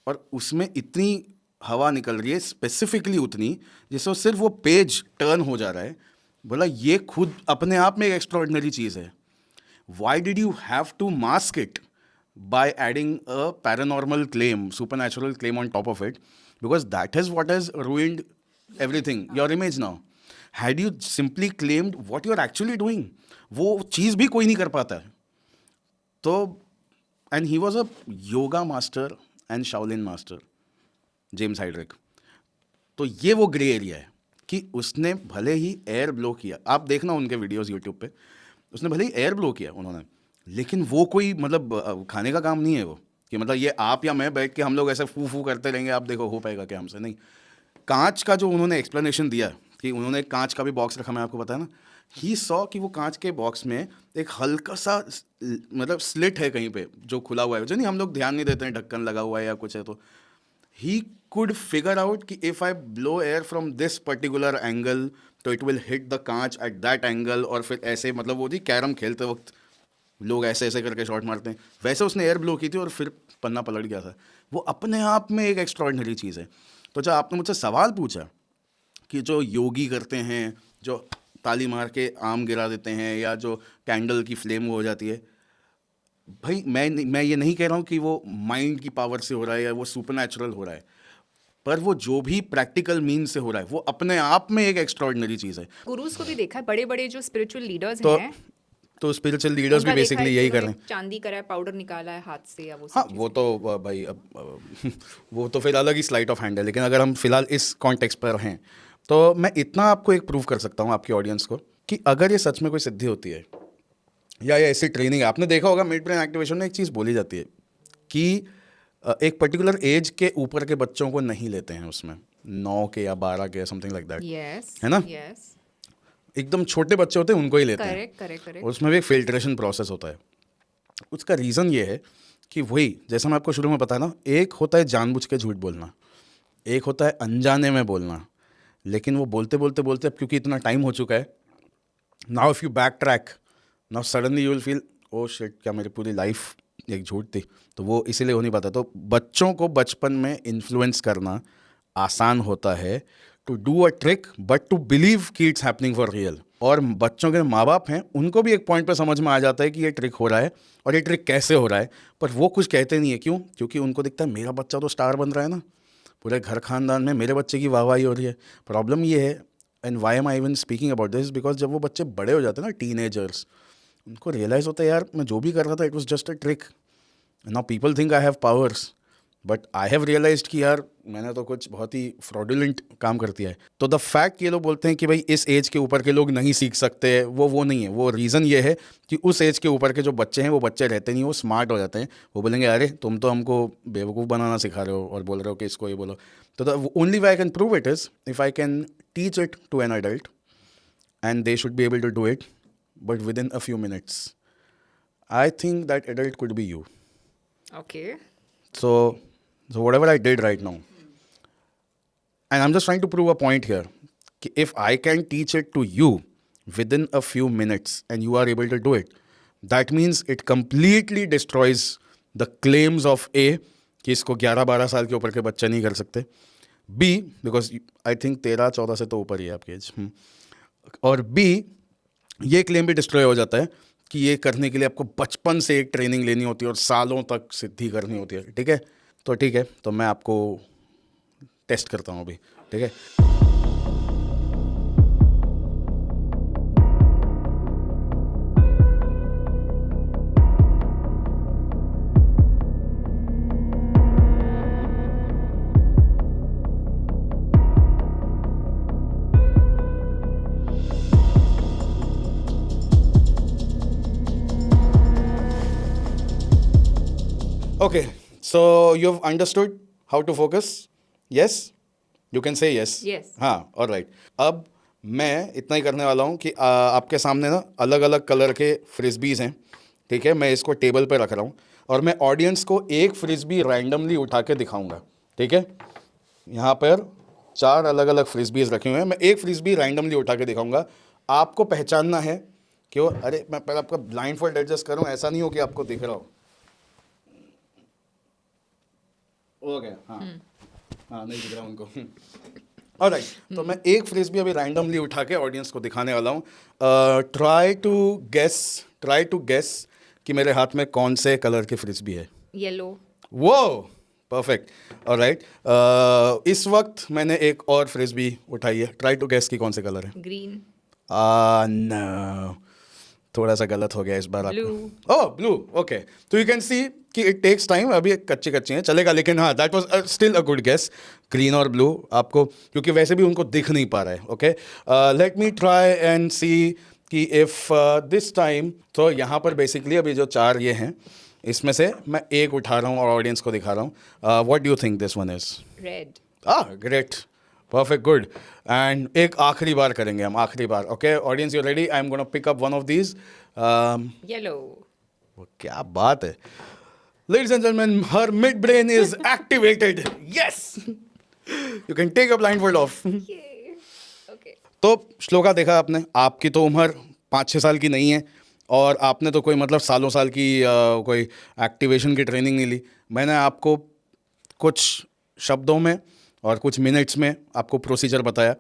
और उसमें इतनी हवा निकल रही है स्पेसिफिकली उतनी जिससे सिर्फ वो पेज टर्न हो जा रहा है। बोला ये खुद अपने आप में एक एक्स्ट्रॉर्डनरी चीज़ है। Why did you have to mask it by adding a paranormal claim, supernatural claim on top of it, because that is what has ruined everything, your image now. Had you simply claimed what you are actually doing, वो चीज़ भी कोई नहीं कर पाता है। तो and he was a yoga master and Shaolin master, James hydric. तो ये वो ग्रे एरिया है कि उसने भले ही एयर ब्लो किया, आप देखना उनके वीडियोस यूट्यूब पे, उसने भले ही एयर ब्लो किया उन्होंने, लेकिन वो कोई मतलब खाने का काम नहीं है वो कि मतलब ये आप या मैं बैठ के हम लोग ऐसे फू फू करते रहेंगे आप देखो हो पाएगा क्या हमसे, नहीं। कांच का जो उन्होंने एक्सप्लेनेशन दिया कि उन्होंने एक कांच का भी बॉक्स रखा, मैं आपको पता है ना, ही सॉ कि वो कांच के बॉक्स में एक हल्का सा मतलब स्लिट है कहीं पे जो खुला हुआ है, जो नहीं हम लोग ध्यान नहीं देते हैं, ढक्कन लगा हुआ है या कुछ है, तो he could figure out कि if I blow air from this particular angle तो it will hit the कांच at that angle, और फिर ऐसे मतलब वो थी कैरम खेलते वक्त लोग ऐसे ऐसे करके शॉट मारते हैं, वैसे उसने एयर ब्लो की थी और फिर पन्ना पलट गया था। वो अपने आप में एक एक्स्ट्रॉर्डिनरी चीज़ है। तो जब आपने मुझसे सवाल पूछा कि जो योगी करते हैं जो ताली मार के आम गिरा देते हैं या जो कैंडल की फ्लेम हो जाती है, भाई मैं ये नहीं कह रहा हूँ कि वो माइंड की पावर से हो रहा है या वो सुपरनैचुरल हो रहा है, पर वो जो भी प्रैक्टिकल मीन्स से हो रहा है वो अपने आप में एक एक्स्ट्रॉर्डिनरी चीज़ है। गुरुज को भी देखा है, बड़े बड़े जो स्पिरिचुअल लीडर्स तो हैं, तो स्पिरिचुअल लीडर्स भी उनका देखा बेसिकली है कि यही कर रहे उन्होंने हैं। चांदी करा है, पाउडर निकाला है हाथ से या वो सब हाँ वो तो भाई अब वो तो फिर अलग ही स्लाइट ऑफ हैंड है, लेकिन अगर हम फिलहाल इस कॉन्टेक्स्ट पर हैं तो मैं इतना आपको एक प्रूव कर सकता हूँ आपकी ऑडियंस को कि अगर ये सच में कोई सिद्धि होती है या ये ऐसी ट्रेनिंग है, आपने देखा होगा मिड ब्रेन एक्टिवेशन में एक चीज़ बोली जाती है कि एक पर्टिकुलर एज के ऊपर के बच्चों को नहीं लेते हैं उसमें, 9 के या 12 के समथिंग लाइक दैट, यस है ना? यस, एकदम छोटे बच्चे होते हैं उनको ही लेते हैं। Correct correct correct. और उसमें भी एक फिल्ट्रेशन प्रोसेस होता है। उसका रीज़न ये है कि वही जैसा मैं आपको शुरू में बताया ना, एक होता है जानबूझ के झूठ बोलना, एक होता है अनजाने में बोलना, लेकिन वो बोलते बोलते बोलते अब क्योंकि इतना टाइम हो चुका है, now if you back track now suddenly you will feel oh shit क्या मेरी पूरी लाइफ एक झूठ थी, तो वो इसीलिए हो नहीं पाता। तो बच्चों को बचपन में इन्फ्लुएंस करना आसान होता है to do a trick but to believe कि इट्स हैपनिंग फॉर रियल। और बच्चों के माँ बाप हैं उनको भी एक पॉइंट पे समझ में आ जाता है कि ये ट्रिक हो रहा है और ये ट्रिक कैसे हो रहा है, पर वो कुछ कहते नहीं है। क्यों? क्योंकि उनको दिखता है मेरा बच्चा तो स्टार बन रहा है ना, पूरे घर खानदान में मेरे बच्चे की वाहवाही हो रही है। प्रॉब्लम ये है, and why am I even speaking about this, because जब वो बच्चे बड़े हो जाते हैं ना, टीनेजर्स, उनको रियलाइज़ होता है यार मैं जो भी कर रहा था it was just a trick, now people think I have powers, but I have realized कि यार मैंने तो कुछ बहुत ही फ्रॉडुलेंट काम कर दिया है। तो द फैक्ट ये लोग बोलते हैं कि भाई इस एज के ऊपर के लोग नहीं सीख सकते, वो नहीं है। वो रीज़न ये है कि उस एज के ऊपर के जो बच्चे हैं वो बच्चे रहते नहीं, वो स्मार्ट हो जाते हैं। वो बोलेंगे अरे तुम तो हमको बेवकूफ़ बनाना सिखा रहे हो और बोल रहे हो कि इसको ये बोलो। तो the only way I can prove it is if I can teach it to an adult and they should be able to do it but within a few minutes. I think that adult could be you. ओके, So whatever I did right now, and I'm just trying to prove a point here. कि if I can teach it to you within a few minutes and you are able to do it, that means it completely destroys the claims of A कि इसको 11-12 साल के ऊपर के बच्चे नहीं कर सकते. B, because I think 13-14 से तो ऊपर ही है आपकी एज. और B, ये क्लेम भी डिस्ट्रॉय हो जाता है कि ये करने के लिए आपको बचपन से एक ट्रेनिंग लेनी होती है और सालों तक सिद्धि करनी होती है. ठीक है, तो मैं आपको टेस्ट करता हूँ अभी. ठीक है. Okay, so you've understood how to focus? Yes? You can say yes. Yes. हाँ, all right. अब मैं इतना ही करने वाला हूँ कि आपके सामने ना अलग अलग कलर के फ्रिस्बीज हैं. ठीक है, मैं इसको टेबल पे रख रहा हूँ और मैं ऑडियंस को एक फ्रिस्बी रैंडमली उठा के दिखाऊंगा. ठीक है, यहाँ पर 4 अलग अलग फ्रिस्बीज रखे हुए हैं. मैं एक फ्रिस्बी रैंडमली उठा के दिखाऊंगा. आपको पहचानना है कि वो, अरे मैं पहले आपका ब्लाइंड फोल्ड एडजस्ट करूँ, ऐसा नहीं हो कि आपको दिख रहा हो. हो गया. हाँ नहीं दिख रहा उनको. ऑलराइट, तो मैं एक फ्रेज भी अभी रैंडमली उठा के ऑडियंस को दिखाने वाला हूँ. ट्राई टू गेस कि मेरे हाथ में कौन से कलर की फ्रिस्बी है. येलो. वो परफेक्ट. ऑलराइट, इस वक्त मैंने एक और फ्रिस्बी उठाई है. ट्राई टू गेस कि कौन से कलर है. ग्रीन. No. थोड़ा सा गलत हो गया इस बार आपको. ओह ब्लू. ओके, तो यू कैन सी कि इट टेक्स टाइम. अभी कच्चे हैं, चलेगा, लेकिन हाँ, that was still a good guess. Green और ब्लू आपको, क्योंकि वैसे भी उनको दिख नहीं पा रहा है. Okay, let me try and see कि इफ दिस टाइम. तो यहाँ पर बेसिकली अभी जो 4 ये हैं, इसमें से मैं एक उठा रहा हूँ और ऑडियंस को दिखा रहा हूँ. What do you think this one is? Red. Great, perfect, good. And एक आखिरी बार करेंगे हम, आखिरी बार. Okay audience, you ready? I am gonna pick up one of these. Yellow. क्या बात है. Ladies and gentlemen, her midbrain is activated. Yes! You can take a blindfold off. Okay. तो श्लोका, देखा आपने, आपकी तो उम्र 5-6 साल की नहीं है और आपने तो कोई मतलब सालों साल की कोई एक्टिवेशन की ट्रेनिंग नहीं ली. मैंने आपको कुछ शब्दों में और कुछ मिनट्स में आपको प्रोसीजर बताया.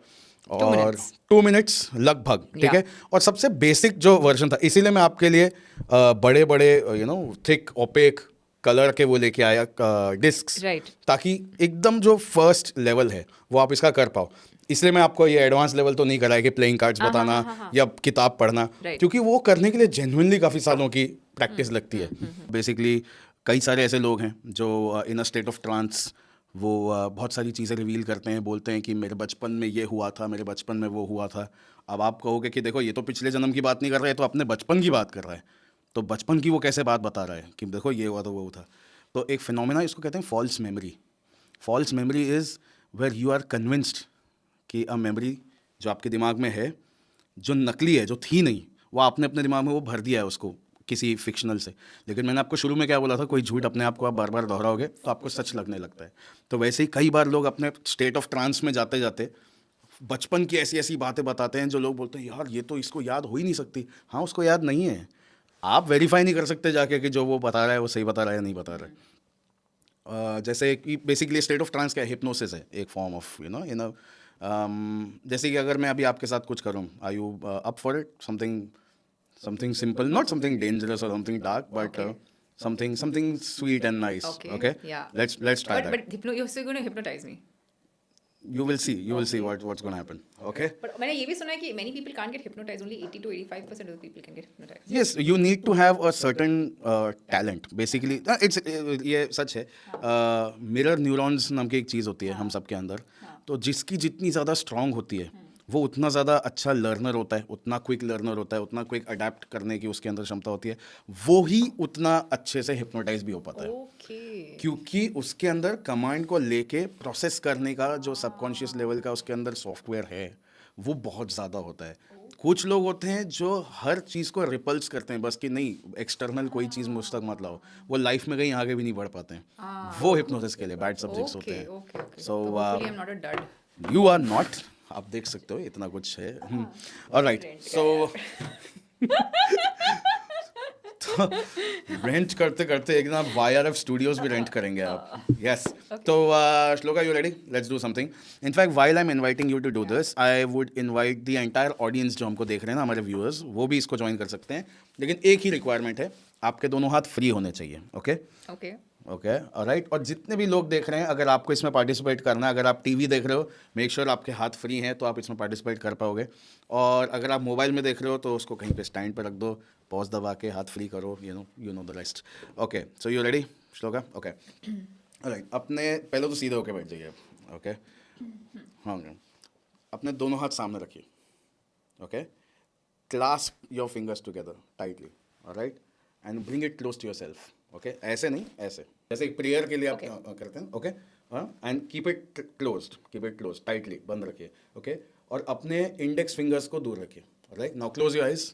और 2 मिनट्स लगभग. ठीक है, और सबसे बेसिक जो वर्जन था, इसीलिए मैं आपके लिए बड़े बड़े थिक ओपेक कलर के वो लेके आया डिस्क्स. Right. ताकि एकदम जो फर्स्ट लेवल है वो आप इसका कर पाओ. इसलिए मैं आपको ये एडवांस लेवल तो नहीं कराया कि प्लेइंग कार्ड्स बताना या किताब पढ़ना. Right. क्योंकि वो करने के लिए जेन्युइनली काफ़ी सालों की प्रैक्टिस लगती है. बेसिकली कई सारे ऐसे लोग हैं जो इन अ स्टेट ऑफ ट्रांस वो बहुत सारी चीज़ें रिवील करते हैं, बोलते हैं कि मेरे बचपन में ये हुआ था, मेरे बचपन में वो हुआ था. अब आप कहोगे कि देखो, ये तो पिछले जन्म की बात नहीं कर रहा है, तो अपने बचपन की बात कर रहा है. तो बचपन की वो कैसे बात बता रहा है कि देखो ये हुआ तो वो था. तो एक फिनोमेना, इसको कहते हैं false memory. False memory is where you are convinced कि अ मेमोरी जो आपके दिमाग में है, जो नकली है, जो थी नहीं, वो आपने अपने दिमाग में वो भर दिया है उसको किसी फिक्शनल से. लेकिन मैंने आपको शुरू में क्या बोला था, कोई झूठ अपने आप को आप बार बार दोहराओगे तो आपको सच लगने लगता है. तो वैसे ही कई बार लोग अपने स्टेट ऑफ ट्रांस में जाते जाते बचपन की ऐसी ऐसी बातें बताते हैं जो लोग बोलते हैं यार ये तो इसको याद हो ही नहीं सकती. हाँ, उसको याद नहीं है. आप वेरीफाई नहीं कर सकते जाके कि जो वो बता रहा है वो सही बता रहा है या नहीं बता रहा है. जैसे कि बेसिकली स्टेट ऑफ ट्रांस क्या है, हिप्नोसिस है, एक फॉर्म ऑफ जैसे कि अगर मैं अभी आपके साथ कुछ करूँ, are you up for it? Something simple, not something dangerous or something dark, but something sweet and nice. Okay? Yeah. Let's try that. But you're still going to hypnotize me. You will see what's going to happen. Okay? But मैंने ये भी सुना है कि many people can't get hypnotized. Only 80 to 85% of the people can get hypnotized. Yes, you need to have a certain talent. Basically, ये सच है. मिरर न्यूरॉन्स नाम की एक चीज़ होती है हम सबके अंदर. तो जिसकी जितनी ज़्यादा स्ट्रांग होती है वो उतना ज़्यादा अच्छा लर्नर होता है, उतना क्विक लर्नर होता है, उतना क्विक अडेप्ट करने की उसके अंदर क्षमता होती है. वो ही उतना अच्छे से हिप्नोटाइज भी हो पाता है. Okay. क्योंकि उसके अंदर कमांड को लेके प्रोसेस करने का जो सबकॉन्शियस लेवल का उसके अंदर सॉफ्टवेयर है वो बहुत ज़्यादा होता है. कुछ लोग होते हैं जो हर चीज़ को रिपल्स करते हैं, बस कि नहीं एक्सटर्नल कोई चीज़ मुझ तक मत लाओ, वो लाइफ में कहीं आगे भी नहीं बढ़ पाते हैं. वो हिप्नोसिस के लिए बैड सब्जेक्ट्स होते हैं. Okay. So, hopefully I'm not a dud. You are not, आप देख सकते हो इतना कुछ है. ऑलराइट, सो रेंट करते करते एक ना YRF स्टूडियोज भी रेंट करेंगे आप. यस. तो Shloka, you ready? Let's do something. In fact while I am inviting you to do this, I would invite the entire audience जो हमको देख रहे हैं ना, हमारे व्यूअर्स, वो भी इसको ज्वाइन कर सकते हैं. लेकिन एक ही रिक्वायरमेंट है, आपके दोनों हाथ फ्री होने चाहिए. Okay Okay. Okay, alright. और जितने भी लोग देख रहे हैं, अगर आपको इसमें पार्टिसिपेट करना है, अगर आप टीवी देख रहे हो, मेक श्योर आपके हाथ फ्री हैं तो आप इसमें पार्टिसिपेट कर पाओगे. और अगर आप मोबाइल में देख रहे हो तो उसको कहीं पे स्टैंड पे रख दो, पॉज दबा के हाथ फ्री करो, you know the rest. Okay, so you ready shloka? Okay, alright. अपने पहले तो सीधे होके बैठ जाइए. ओके, हाँ, अपने दोनों हाथ सामने रखिए. Okay, clasp your fingers together tightly. Alright, and bring it close to yourself. Okay, ऐसे नहीं, ऐसे, जैसे एक प्रेयर के लिए आप करते हैं. Okay, and keep it close tightly, बंद रखिए. ओके, और अपने इंडेक्स फिंगर्स को दूर रखिए. Right, now close your eyes.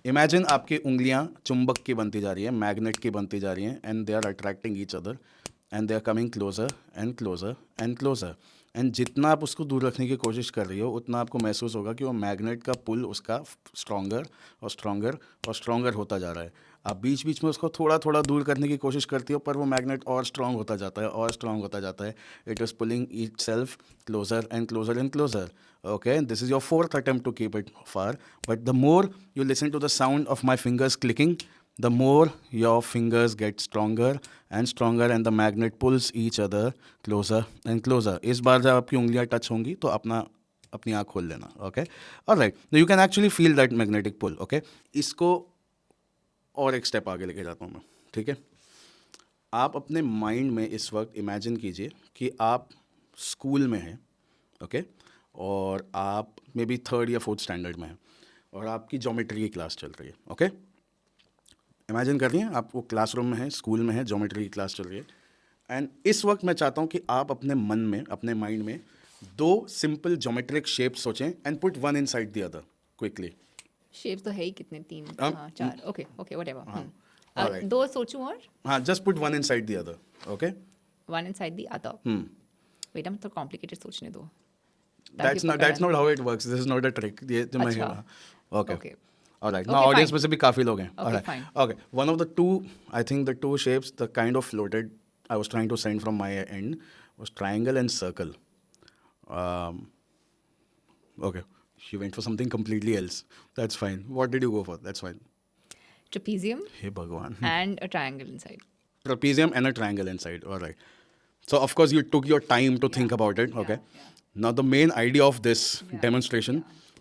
Imagine आपकी उंगलियां चुंबक की बनती जा रही है, मैग्नेट की बनती जा रही हैं, and they are attracting each other, and they are coming closer and closer and closer. And जितना आप उसको दूर रखने की कोशिश कर रही हो, उतना आपको महसूस होगा कि वो मैग्नेट का पुल उसका स्ट्रॉन्गर और स्ट्रॉन्गर और स्ट्रॉन्गर होता जा रहा है. आप बीच बीच में उसको थोड़ा थोड़ा दूर करने की कोशिश करती हो, पर वो मैग्नेट और स्ट्रॉन्ग होता जाता है, और स्ट्रॉन्ग होता जाता है. It is pulling each self closer and closer and closer. Okay, this is your fourth attempt to keep it far, but the more you listen to the sound of my fingers clicking, the more your fingers get stronger and stronger, and the magnet pulls each other closer and closer. इस बार जब आपकी उंगलियां टच होंगी तो अपनी आँख खोल लेना. Okay, alright, you can actually feel that magnetic pull. Okay, इसको और एक स्टेप आगे लेके जाता हूँ मैं. ठीक है, आप अपने माइंड में इस वक्त इमेजिन कीजिए कि आप स्कूल में हैं. ओके, और आप मे बी 3rd या 4th स्टैंडर्ड में हैं, और आपकी ज्योमेट्री की क्लास चल रही है. ओके, इमेजिन कर रही हैं आप वो क्लासरूम में हैं, स्कूल में है, ज्योमेट्री की क्लास चल रही है. एंड इस वक्त मैं चाहता हूँ कि आप अपने मन में, अपने माइंड में 2 सिंपल ज्योमेट्रिक शेप सोचें, and put one inside the other quickly. Shapes तो है ही कितने, 3 हाँ, 4. Okay okay, whatever. alright. 2 सोचूं और हाँ, just put one inside the other. Okay, one inside the other. बेटा मतलब कॉम्प्लिकेटेड सोचने दो. that's not how it works. This is not a trick. ये जो मैं अच्छा. okay. Okay. Alright, Okay, now audience fine. में से भी काफ़ी लोग हैं. Okay, Alright. fine. Okay, one of the two, I think the 2 shapes, the kind of floated, I was trying to send from my end, was triangle and circle. Okay, she went for something completely else. That's fine. What did you go for? That's fine. Trapezium Hey Bhagwan. and a triangle inside. Trapezium and a triangle inside. Alright. So of course you took your time to think about it. Okay. Now the main idea of this demonstration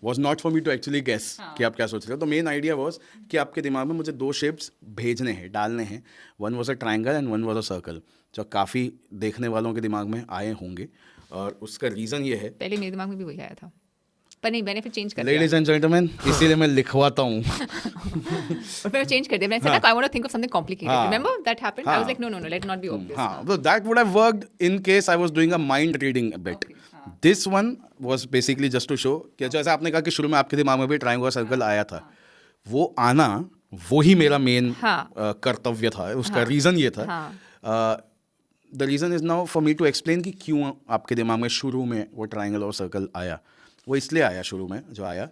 was not for me to actually guess कि आप क्या सोच रहे हो. The main idea was कि आपके दिमाग में मुझे 2 shapes भेजने हैं, डालने हैं. One was a triangle and one was a circle, जो काफ़ी देखने वालों के दिमाग में आए होंगे. और उसका रीज़न ये है, पहले मेरे दिमाग में भी वही आया था, पर नहीं, मैंने फिर चेंज कर दिया. लेडीज एंड जेंटलमैन, इसीलिए मैं लिखवाता हूँ. और फिर मैं चेंज कर दिया. मैंने said I want to think of something complicated. Remember that happened? I was like no, let it not be obvious. हाँ, so that would have worked in case I was doing a mind reading a bit. This one was basically just to show कि जैसे आपने कहा कि शुरू में आपके दिमाग में भी ट्रायंगल और सर्कल आया था, वो आना वो ही मेरा मेन कर्तव्य था. उसका रीज़न ये था. The reason is now for me to explain कि क्यों आपके दिमाग में शुरू में वो ट्रायंगल और सर्कल आया. वो इसलिए आया शुरू में, जो आया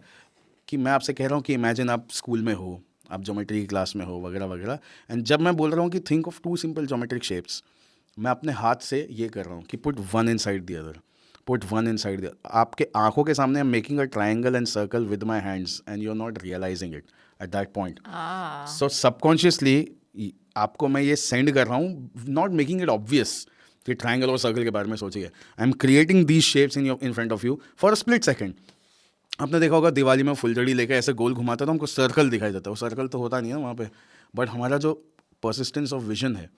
कि मैं आपसे कह रहा हूँ कि इमेजिन आप स्कूल में हो, आप ज्योमेट्री की क्लास में हो, वगैरह वगैरह. एंड जब मैं बोल रहा हूँ कि think of 2 simple geometric shapes, मैं अपने हाथ से ये कर रहा हूँ कि put one inside the other, put one inside the. आपके आंखों के सामने I am making a triangle and circle with my hands, and you are not realizing it at that point. So subconsciously आपको मैं ये सेंड कर रहा हूँ, नॉट मेकिंग इट ऑब्वियस कि ट्रायंगल और सर्कल के बारे में सोचिए. I am creating these shapes in front of you for a split second. आपने देखा होगा दिवाली में फुलझड़ी लेके ऐसे गोल घुमाता तो हमको सर्कल दिखाई देता है. वो सर्कल तो होता नहीं है वहाँ पे, बट हमारा जो परसिस्टेंस ऑफ विजन है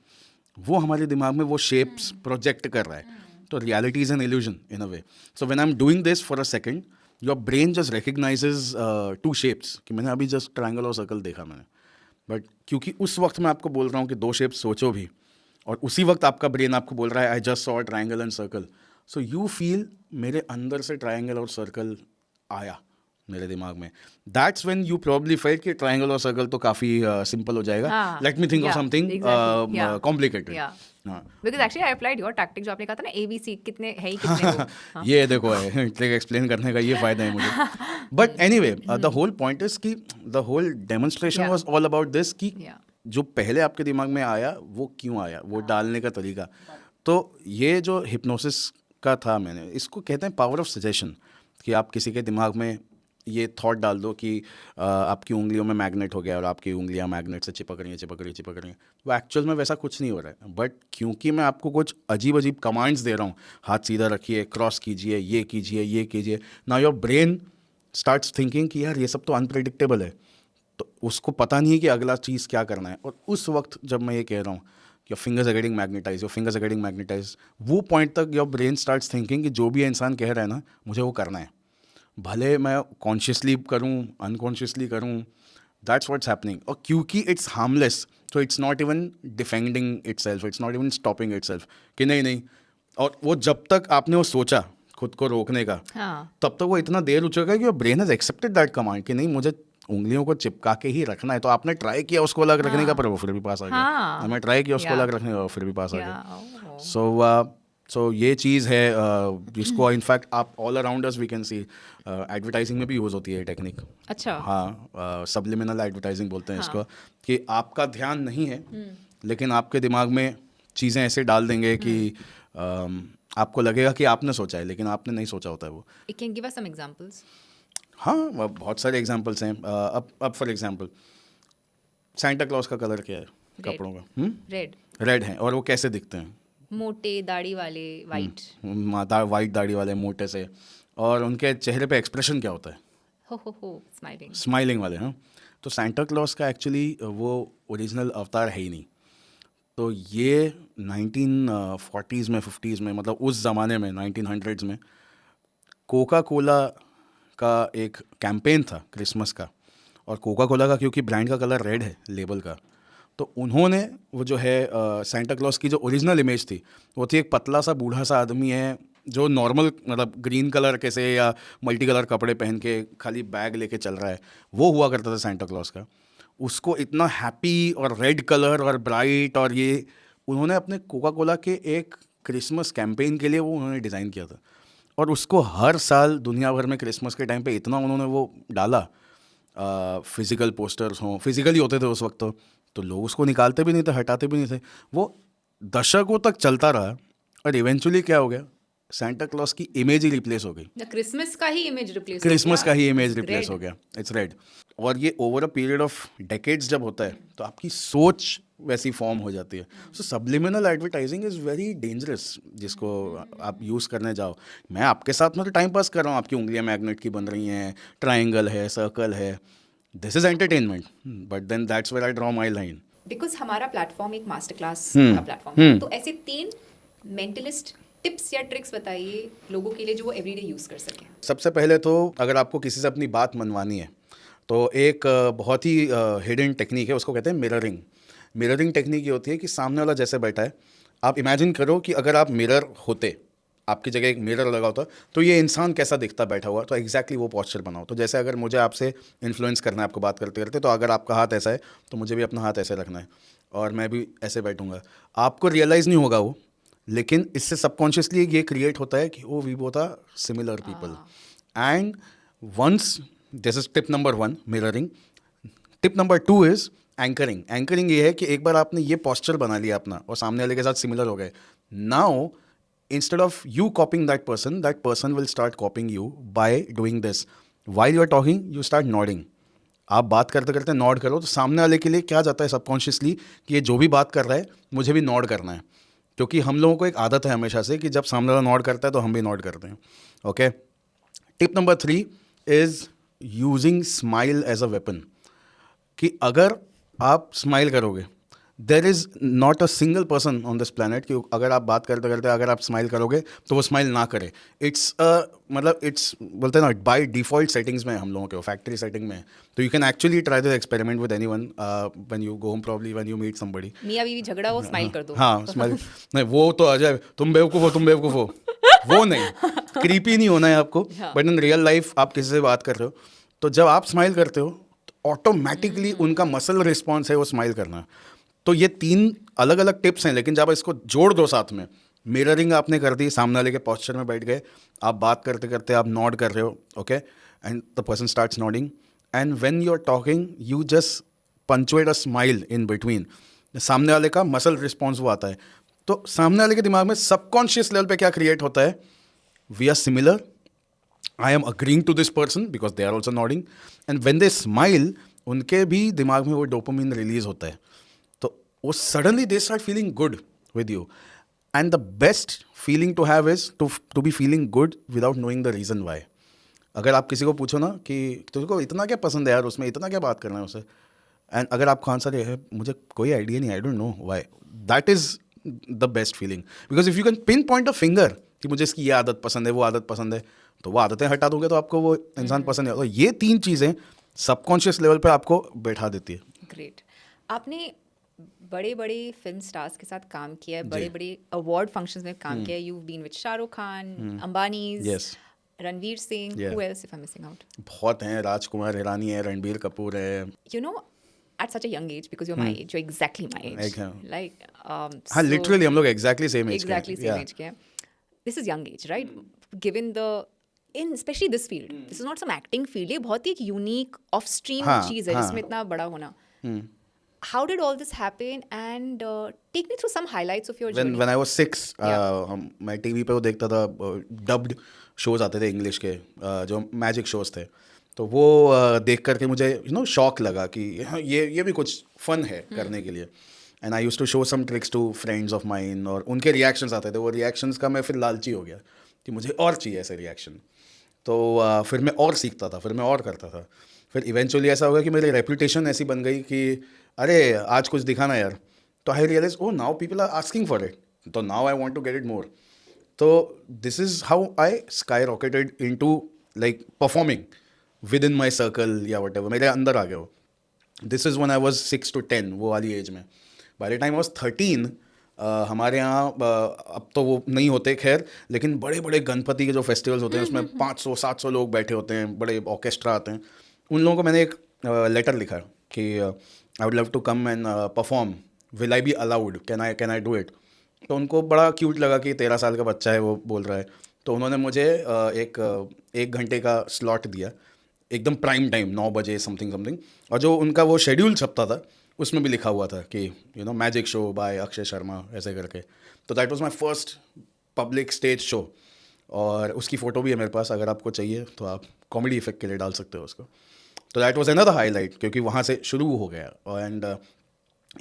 वो हमारे दिमाग में वो शेप्स प्रोजेक्ट कर रहा है. तो reality is an illusion in a way. So when I am doing this for a second, your brain just recognises 2 shapes कि मैंने अभी जस्ट ट्रायंगल और सर्कल देखा मैंने. बट क्योंकि उस वक्त मैं आपको बोल रहा हूँ कि 2 शेप्स सोचो भी, और उसी वक्त आपका ब्रेन आपको बोल रहा है I just saw triangle and circle, so you feel मेरे अंदर से ट्रायंगल और सर्कल आया मेरे दिमाग में. That's when you probably felt कि ट्रायंगल और सर्कल तो काफ़ी सिंपल हो जाएगा. Let me think of something complicated. हाँ Because actually I applied your tactic जो आपने कहा था ना ABC कितने है ही कितने वो. हाँ. ये देखो है ट्रिक एक्सप्लेन करने का ये फायदा है मुझे. But anyway the whole point is कि the whole demonstration Yeah. Was all about this कि Yeah. जो पहले आपके दिमाग में आया वो क्यों आया, वो डालने का तरीका. तो ये जो हिप्नोसिस का था, मैंने इसको कहते हैं पावर ऑफ सजेशन, कि आप किसी के दिमाग में ये थॉट डाल दो कि आपकी उंगलियों में मैग्नेट हो गया और आपकी उंगलियां मैग्नेट से चिपक रही हैं. वो एक्चुअल में वैसा कुछ नहीं हो रहा है, बट क्योंकि मैं आपको कुछ अजीब अजीब कमांड्स दे रहा हूँ, हाथ सीधा रखिए, क्रॉस कीजिए, ये कीजिए, now your brain starts thinking कि यार ये सब तो अनप्रेडिक्टेबल है, तो उसको पता नहीं है कि अगला चीज़ क्या करना है. और उस वक्त जब मैं ये कह रहा हूँ your fingers are getting magnetize, वो पॉइंट तक योर ब्रेन स्टार्ट्स थिंकिंग कि जो भी इंसान कह रहा है ना, मुझे वो करना है, भले मैं कॉन्शियसली करूँ, अनकॉन्शियसली करूँ, दैट्स व्हाट्स हैपनिंग. और क्योंकि इट्स हार्मलेस, तो it's not even defending itself, it's not even stopping itself कि नहीं. और वो जब तक आपने वो सोचा खुद को रोकने का, हाँ. तब तक वो इतना देर हो चुका है कि brain has accepted that command कि नहीं, मुझे उंगलियों को चिपका के ही रखना है. तो आपने ट्राई किया उसको अलग रखने का, पर वो फिर भी पास आ गया. हाँ. मैं ट्राई किया उसको Yeah. अलग रखने का, वो फिर भी पास आ Yeah. गया. Oh. सो ये चीज़ है जिसको इनफैक्ट आप all around us we can see, advertising में भी यूज़ होती है ये टेक्निक. अच्छा. हाँ, सब्लिमिनल एडवर्टाइजिंग बोलते हैं इसको, कि आपका ध्यान नहीं है लेकिन आपके दिमाग में चीज़ें ऐसे डाल देंगे कि आपको लगेगा कि आपने सोचा है, लेकिन आपने नहीं सोचा होता है वो. You can give us some examples. हाँ, बहुत सारे एग्जाम्पल्स हैं. अब फॉर एग्जाम्पल सेंटा क्लॉज का कलर क्या है कपड़ों का? Red. रेड है. और वो कैसे दिखते हैं? मोटे दाढ़ी वाले white. वाइट दाढ़ी वाले, मोटे से. और उनके चेहरे पे एक्सप्रेशन क्या होता है? हो smiling. स्माइलिंग वाले. हाँ, तो सेंटा क्लॉज का एक्चुअली वो ओरिजिनल अवतार है ही नहीं. तो ये 1940s में, 50s में, मतलब उस ज़माने में 1900s में कोका कोला का एक कैंपेन था क्रिसमस का. और कोका कोला का क्योंकि ब्रांड का कलर रेड है लेबल का, तो उन्होंने वो जो है सेंटा क्लॉज की जो ओरिजिनल इमेज थी, वो थी एक पतला सा बूढ़ा सा आदमी है जो नॉर्मल, मतलब ग्रीन कलर के से या मल्टी कलर कपड़े पहन के खाली बैग लेके चल रहा है, वो हुआ करता था सेंटा क्लॉज का. उसको इतना हैप्पी और रेड कलर और ब्राइट, और ये उन्होंने अपने कोका कोला के एक क्रिसमस कैंपेन के लिए वो उन्होंने डिज़ाइन किया था. और उसको हर साल दुनिया भर में क्रिसमस के टाइम पे इतना उन्होंने वो डाला, फिज़िकल पोस्टर्स हों, फिज़िकली होते थे उस वक्त, तो लोग उसको निकालते भी नहीं थे, हटाते भी नहीं थे. वो दशकों तक चलता रहा. और इवेंचुअली क्या हो गया, सेंटा क्लॉज की इमेज ही रिप्लेस हो गई. क्रिसमस का ही इमेज रिप्लेस क्रिसमस का ही इमेज रिप्लेस हो गया. It's red. और ये over a period of decades जब होता है तो आपकी सोच वैसी फॉर्म हो जाती है. So subliminal advertising is very dangerous, जिसको आप यूज़ करने जाओ. मैं आपके साथ में तो टाइम पास कर रहा हूँ, आपकी उंगलियां मैग्नेट की बन रही हैं, ट्राइंगल है, सर्कल है, this is entertainment, but then that's where I draw my line. Because हमारा प्लेटफॉर्म एक मास्टर क्लास का प्लेटफॉर्म है, तो ऐसे 3 मेंटलिस्ट टिप्स या ट्रिक्स बताइए लोगों के लिए जो वो एवरीडे यूज़ कर सकें. सबसे पहले तो अगर आपको किसी से अपनी बात मनवानी है, तो एक बहुत ही हिडन टेक्निक है, उसको कहते हैं मिररिंग. मिररिंग टेक्निक ये होती है कि सामने वाला जैसे बैठा है, आप इमेजिन करो कि अगर आप मिरर होते, आपकी जगह एक मिरर लगा होता, तो ये इंसान कैसा दिखता बैठा हुआ, तो एग्जैक्टली वो पोस्चर बनाओ. तो जैसे अगर मुझे आपसे इन्फ्लुएंस करना है आपको बात करते करते, तो अगर आपका हाथ ऐसा है तो मुझे भी अपना हाथ ऐसे रखना है और मैं भी ऐसे बैठूंगा. आपको रियलाइज़ नहीं होगा वो, लेकिन इससे सबकॉन्शियसली ये क्रिएट होता है कि oh we both are similar people. And once, this is tip number 1, mirroring. Tip number 2 is anchoring. Anchoring ये है कि एक बार आपने ये पोस्चर बना लिया अपना और सामने वाले के साथ सिमिलर हो गए, now instead of you copying that person will start copying you by doing this. While you are talking, you start nodding. आप बात करते करते नॉड करो, तो सामने वाले के लिए क्या जाता है सबकॉन्शियसली कि ये जो भी बात कर रहा है मुझे भी नॉड करना है. क्योंकि हम लोगों को एक आदत है हमेशा से कि जब सामने वाला नॉड करता है तो हम भी नॉड करते हैं. Okay. Tip number 3 is using smile as a weapon. कि अगर आप स्माइल करोगे, there is not a single person on this planet कि अगर आप बात करते करते अगर आप स्माइल करोगे तो वो स्माइल ना करे. इट्स मतलब इट्स बोलते हैं ना, बाय डिफ़ॉल्ट सेटिंग्स में हम लोगों के फैक्ट्री सेटिंग में. तो you can actually try this experiment with anyone when you go home, probably when you meet somebody. मियाँ बीवी झगड़ा हो, स्माइल कर दो. हाँ, स्माइल. नहीं, वो तो अजय तुम बेवकूफ़ हो, वो नहीं, क्रीपी नहीं होना है आपको. बट इन रियल लाइफ आप किसी से बात कर रहे हो, तो जब आप स्माइल करते हो तो ऑटोमेटिकली उनका मसल रिस्पॉन्स है वो स्माइल करना. तो ये 3 अलग अलग टिप्स हैं, लेकिन जब आप इसको जोड़ दो साथ में, मिररिंग आपने कर दी, सामने वाले के पोस्चर में बैठ गए, आप बात करते करते आप नॉड कर रहे हो, okay, and the person starts nodding, and when you are talking you just punctuate a smile in between, सामने वाले का मसल रिस्पॉन्स वो आता है, तो सामने वाले के दिमाग में सबकॉन्शियस लेवल पे क्या क्रिएट होता है, we are similar, I am agreeing to this person because they are also nodding, and when they smile उनके भी दिमाग में वो डोपामिन रिलीज होता है, तो वो suddenly they start feeling good with you, and the best feeling to have is to be feeling good without knowing the reason why. अगर आप किसी को पूछो ना कि तुझको इतना क्या पसंद है यार, उसमें इतना क्या बात करना है उसे, एंड अगर आपका आंसर ये है मुझे कोई आइडिया नहीं, आई don't know why, that is the best feeling. Because if you can pin point a finger कि मुझे इसकी ये आदत पसंद है, वो आदत पसंद है, तो वो आदतें हटा दोगे तो आपको वो इंसान पसंद है. तो ये 3 चीज़ें सबकॉन्शियस लेवल पे आपको बैठा देती है. ग्रेट. आपने बड़े बड़े फिल्म स्टार्स के साथ काम किया है, बड़े बड़े अवार्ड फंक्शंस में काम किया है. You been with Shahrukh Khan, Ambanis, Yes. Ranveer Singh, Yeah. Who else if I am missing out? बहुत हैं, राजकुमार हिरानी है, रणबीर कपूर है. You know, at such a young age, because you're my age, you're exactly my age. Like, Like, हाँ, so- लिटरली हम लोग exactly same age exactly same age के हैं. This is young age, right? Given the in especially this field, this is not some acting field. ये बहुत ही एक unique off stream हाँ, चीज है हाँ. जिसमें इतना बड़ा होना. How did all this happen? And take me through some highlights of your journey. when I was 6, मैं टीवी पे वो देखता था, डब्ड शोज आते थे इंग्लिश के, जो मैजिक शोज थे, तो वो देख करके मुझे शॉक लगा कि ये भी कुछ फन है करने के लिए. And I use to show some tricks to friends of mine, और उनके रिएक्शंस आते थे, वो रिएक्शंस का मैं फिर लालची हो गया कि मुझे और चाहिए ऐसे रिएक्शन. तो फिर मैं और सीखता था, फिर मैं और करता था, फिर इवेंचुअली ऐसा हो गया कि मेरी रेपुटेशन ऐसी बन गई कि अरे आज कुछ दिखाना यार. तो I realize oh now people are asking for it, तो now I want to get it more. तो this is how I skyrocketed into like performing within my circle या वट एवर, मेरे अंदर आ गया वो. This is one I was 6 to 10, वो वाली एज में. By the time I was 13, हमारे यहाँ अब तो वो नहीं होते खैर, लेकिन बड़े बड़े गणपति के जो फेस्टिवल्स होते हैं उसमें 500-700 लोग बैठे होते हैं, बड़े ऑर्केस्ट्रा आते हैं. उन लोगों को मैंने एक लेटर लिखा कि I would love to come and perform, will I be allowed, can I do it. तो उनको बड़ा क्यूट लगा कि 13 साल का बच्चा है वो बोल रहा है. तो उन्होंने मुझे एक घंटे का स्लॉट दिया, एकदम प्राइम टाइम 9 बजे समथिंग. और जो उनका वो शेड्यूल छपता था उसमें भी लिखा हुआ था कि magic show by Akshay Sharma ऐसे करके. तो that was my first public stage show, और उसकी फ़ोटो भी है मेरे पास, अगर आपको चाहिए तो आप कॉमेडी इफेक्ट के लिए डाल सकते हो उसको. तो दैट वाज अनदर हाईलाइट, क्योंकि वहाँ से शुरू हो गया. एंड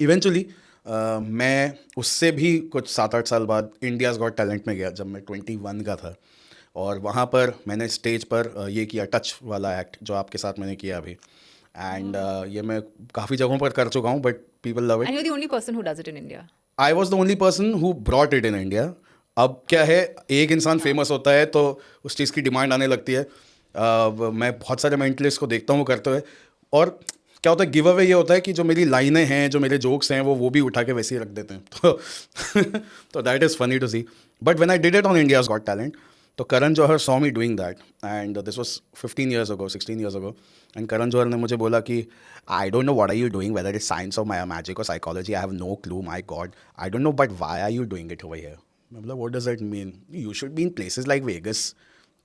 इवेंचुअली मैं उससे भी कुछ 7-8 साल बाद इंडियाज़ गॉट टैलेंट में गया, जब मैं 21 का था. और वहाँ पर मैंने स्टेज पर ये किया टच वाला एक्ट जो आपके साथ मैंने किया अभी. एंड ये मैं काफ़ी जगहों पर कर चुका हूँ, but people love it. And you're the only person who does it in India. I was the only person who brought it in India. अब क्या है, एक इंसान फेमस होता है तो उस चीज़ की डिमांड आने लगती है. मैं बहुत सारे मेंटलिस्ट को देखता हूँ करते हुए, और क्या होता है, गिव अवे ये होता है कि जो मेरी लाइनें हैं, जो मेरे जोक्स हैं, वो भी उठा के वैसे ही रख देते हैं. तो that is funny to see. But when I did it on India's Got Talent, तो Karan Johar saw me doing that, and this was 16 years ago. एंड करण जौहर ने मुझे बोला कि I don't know what are you doing, whether it's science or magic or psychology, I have no clue, my God I don't know, but why are you doing it over here. मैं बोला what does that mean, you should be in places like Vegas.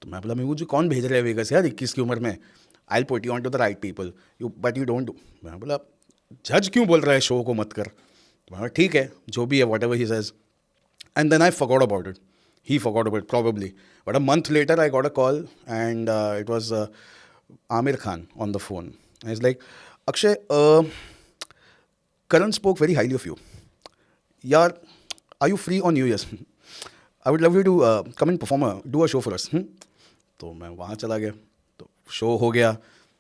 तो मैं बोला मैं मुझे कौन भेज रहा है वेगस यार 21 की उम्र में, I will put you on to the right people, but you don't do. मैं बोला जज क्यों बोल रहा है शो को मत कर. तो मैं बोला ठीक है जो भी है, whatever he says. And then I forgot about it. He forgot about it probably. But a month later, I got a call, and it was Amir Khan on the phone. And he's like, Akshay, Karan spoke very highly of you. Yaar, are you free on New Year's? I would love you to come and perform, do a show for us. तो मैं वहाँ चला गया, तो शो हो गया.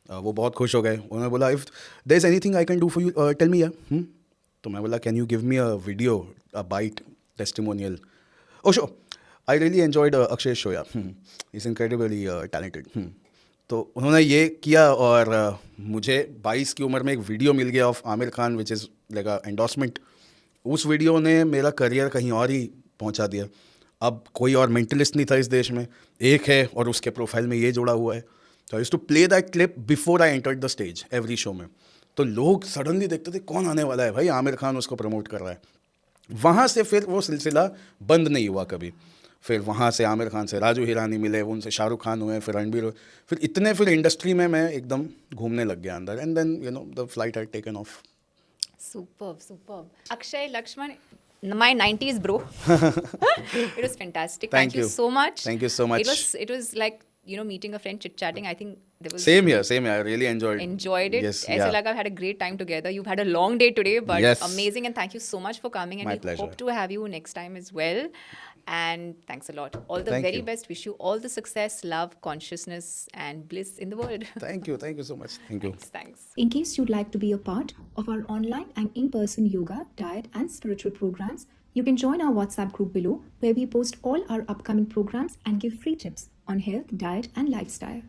वो बहुत खुश हो गए. उन्होंने बोला if there is anything I can do for you, tell me यार. तो मैं बोला can you give me a video, a bite, testimonial? Oh sure. I really enjoyed Akshay's show, yeah. He's incredibly talented. तो उन्होंने ये किया, और मुझे 22 की उम्र में एक वीडियो मिल गया of Aamir Khan, which is like a endorsement. उस वीडियो ने मेरा करियर कहीं और ही पहुंचा दिया. अब कोई और मेंटलिस्ट नहीं था इस देश में, एक है, और उसके प्रोफाइल में ये जुड़ा हुआ है. तो I used to play that clip before I entered the stage every show में. तो लोग सडनली देखते थे कौन आने वाला है भाई, आमिर खान उसको प्रमोट कर रहा है। वहाँ से फिर वो सिलसिला बंद नहीं हुआ कभी। फिर वहाँ से आमिर खान से राजू हिरानी मिले, उनसे शाहरुख खान हुए, फिर रणबीर हुए, फिर इतने फिर इंडस्ट्री में मैं एकदम घूमने लग गया अंदर, and then you know the flight had taken off. Superb. Akshay Lakshman, my 90s bro. It was fantastic. Thank you. So much. Thank you so much. It was like, you know, meeting a friend, chit-chatting. I think there was... Same here. I really enjoyed Enjoyed it. Yes, ऐसे yeah. लगा we had a great time together. You've had a long day today, but Yes. amazing, and thank you so much for coming. And My we pleasure. hope to have you next time as well. And thanks a lot. All the Thank very you. best. Wish you all the success, love, consciousness, and bliss in the world. Thank you so much. Thank you. Thanks. In case you'd like to be a part of our online and in-person yoga, diet and spiritual programs, you can join our WhatsApp group below, where we post all our upcoming programs and give free tips on health, diet and lifestyle.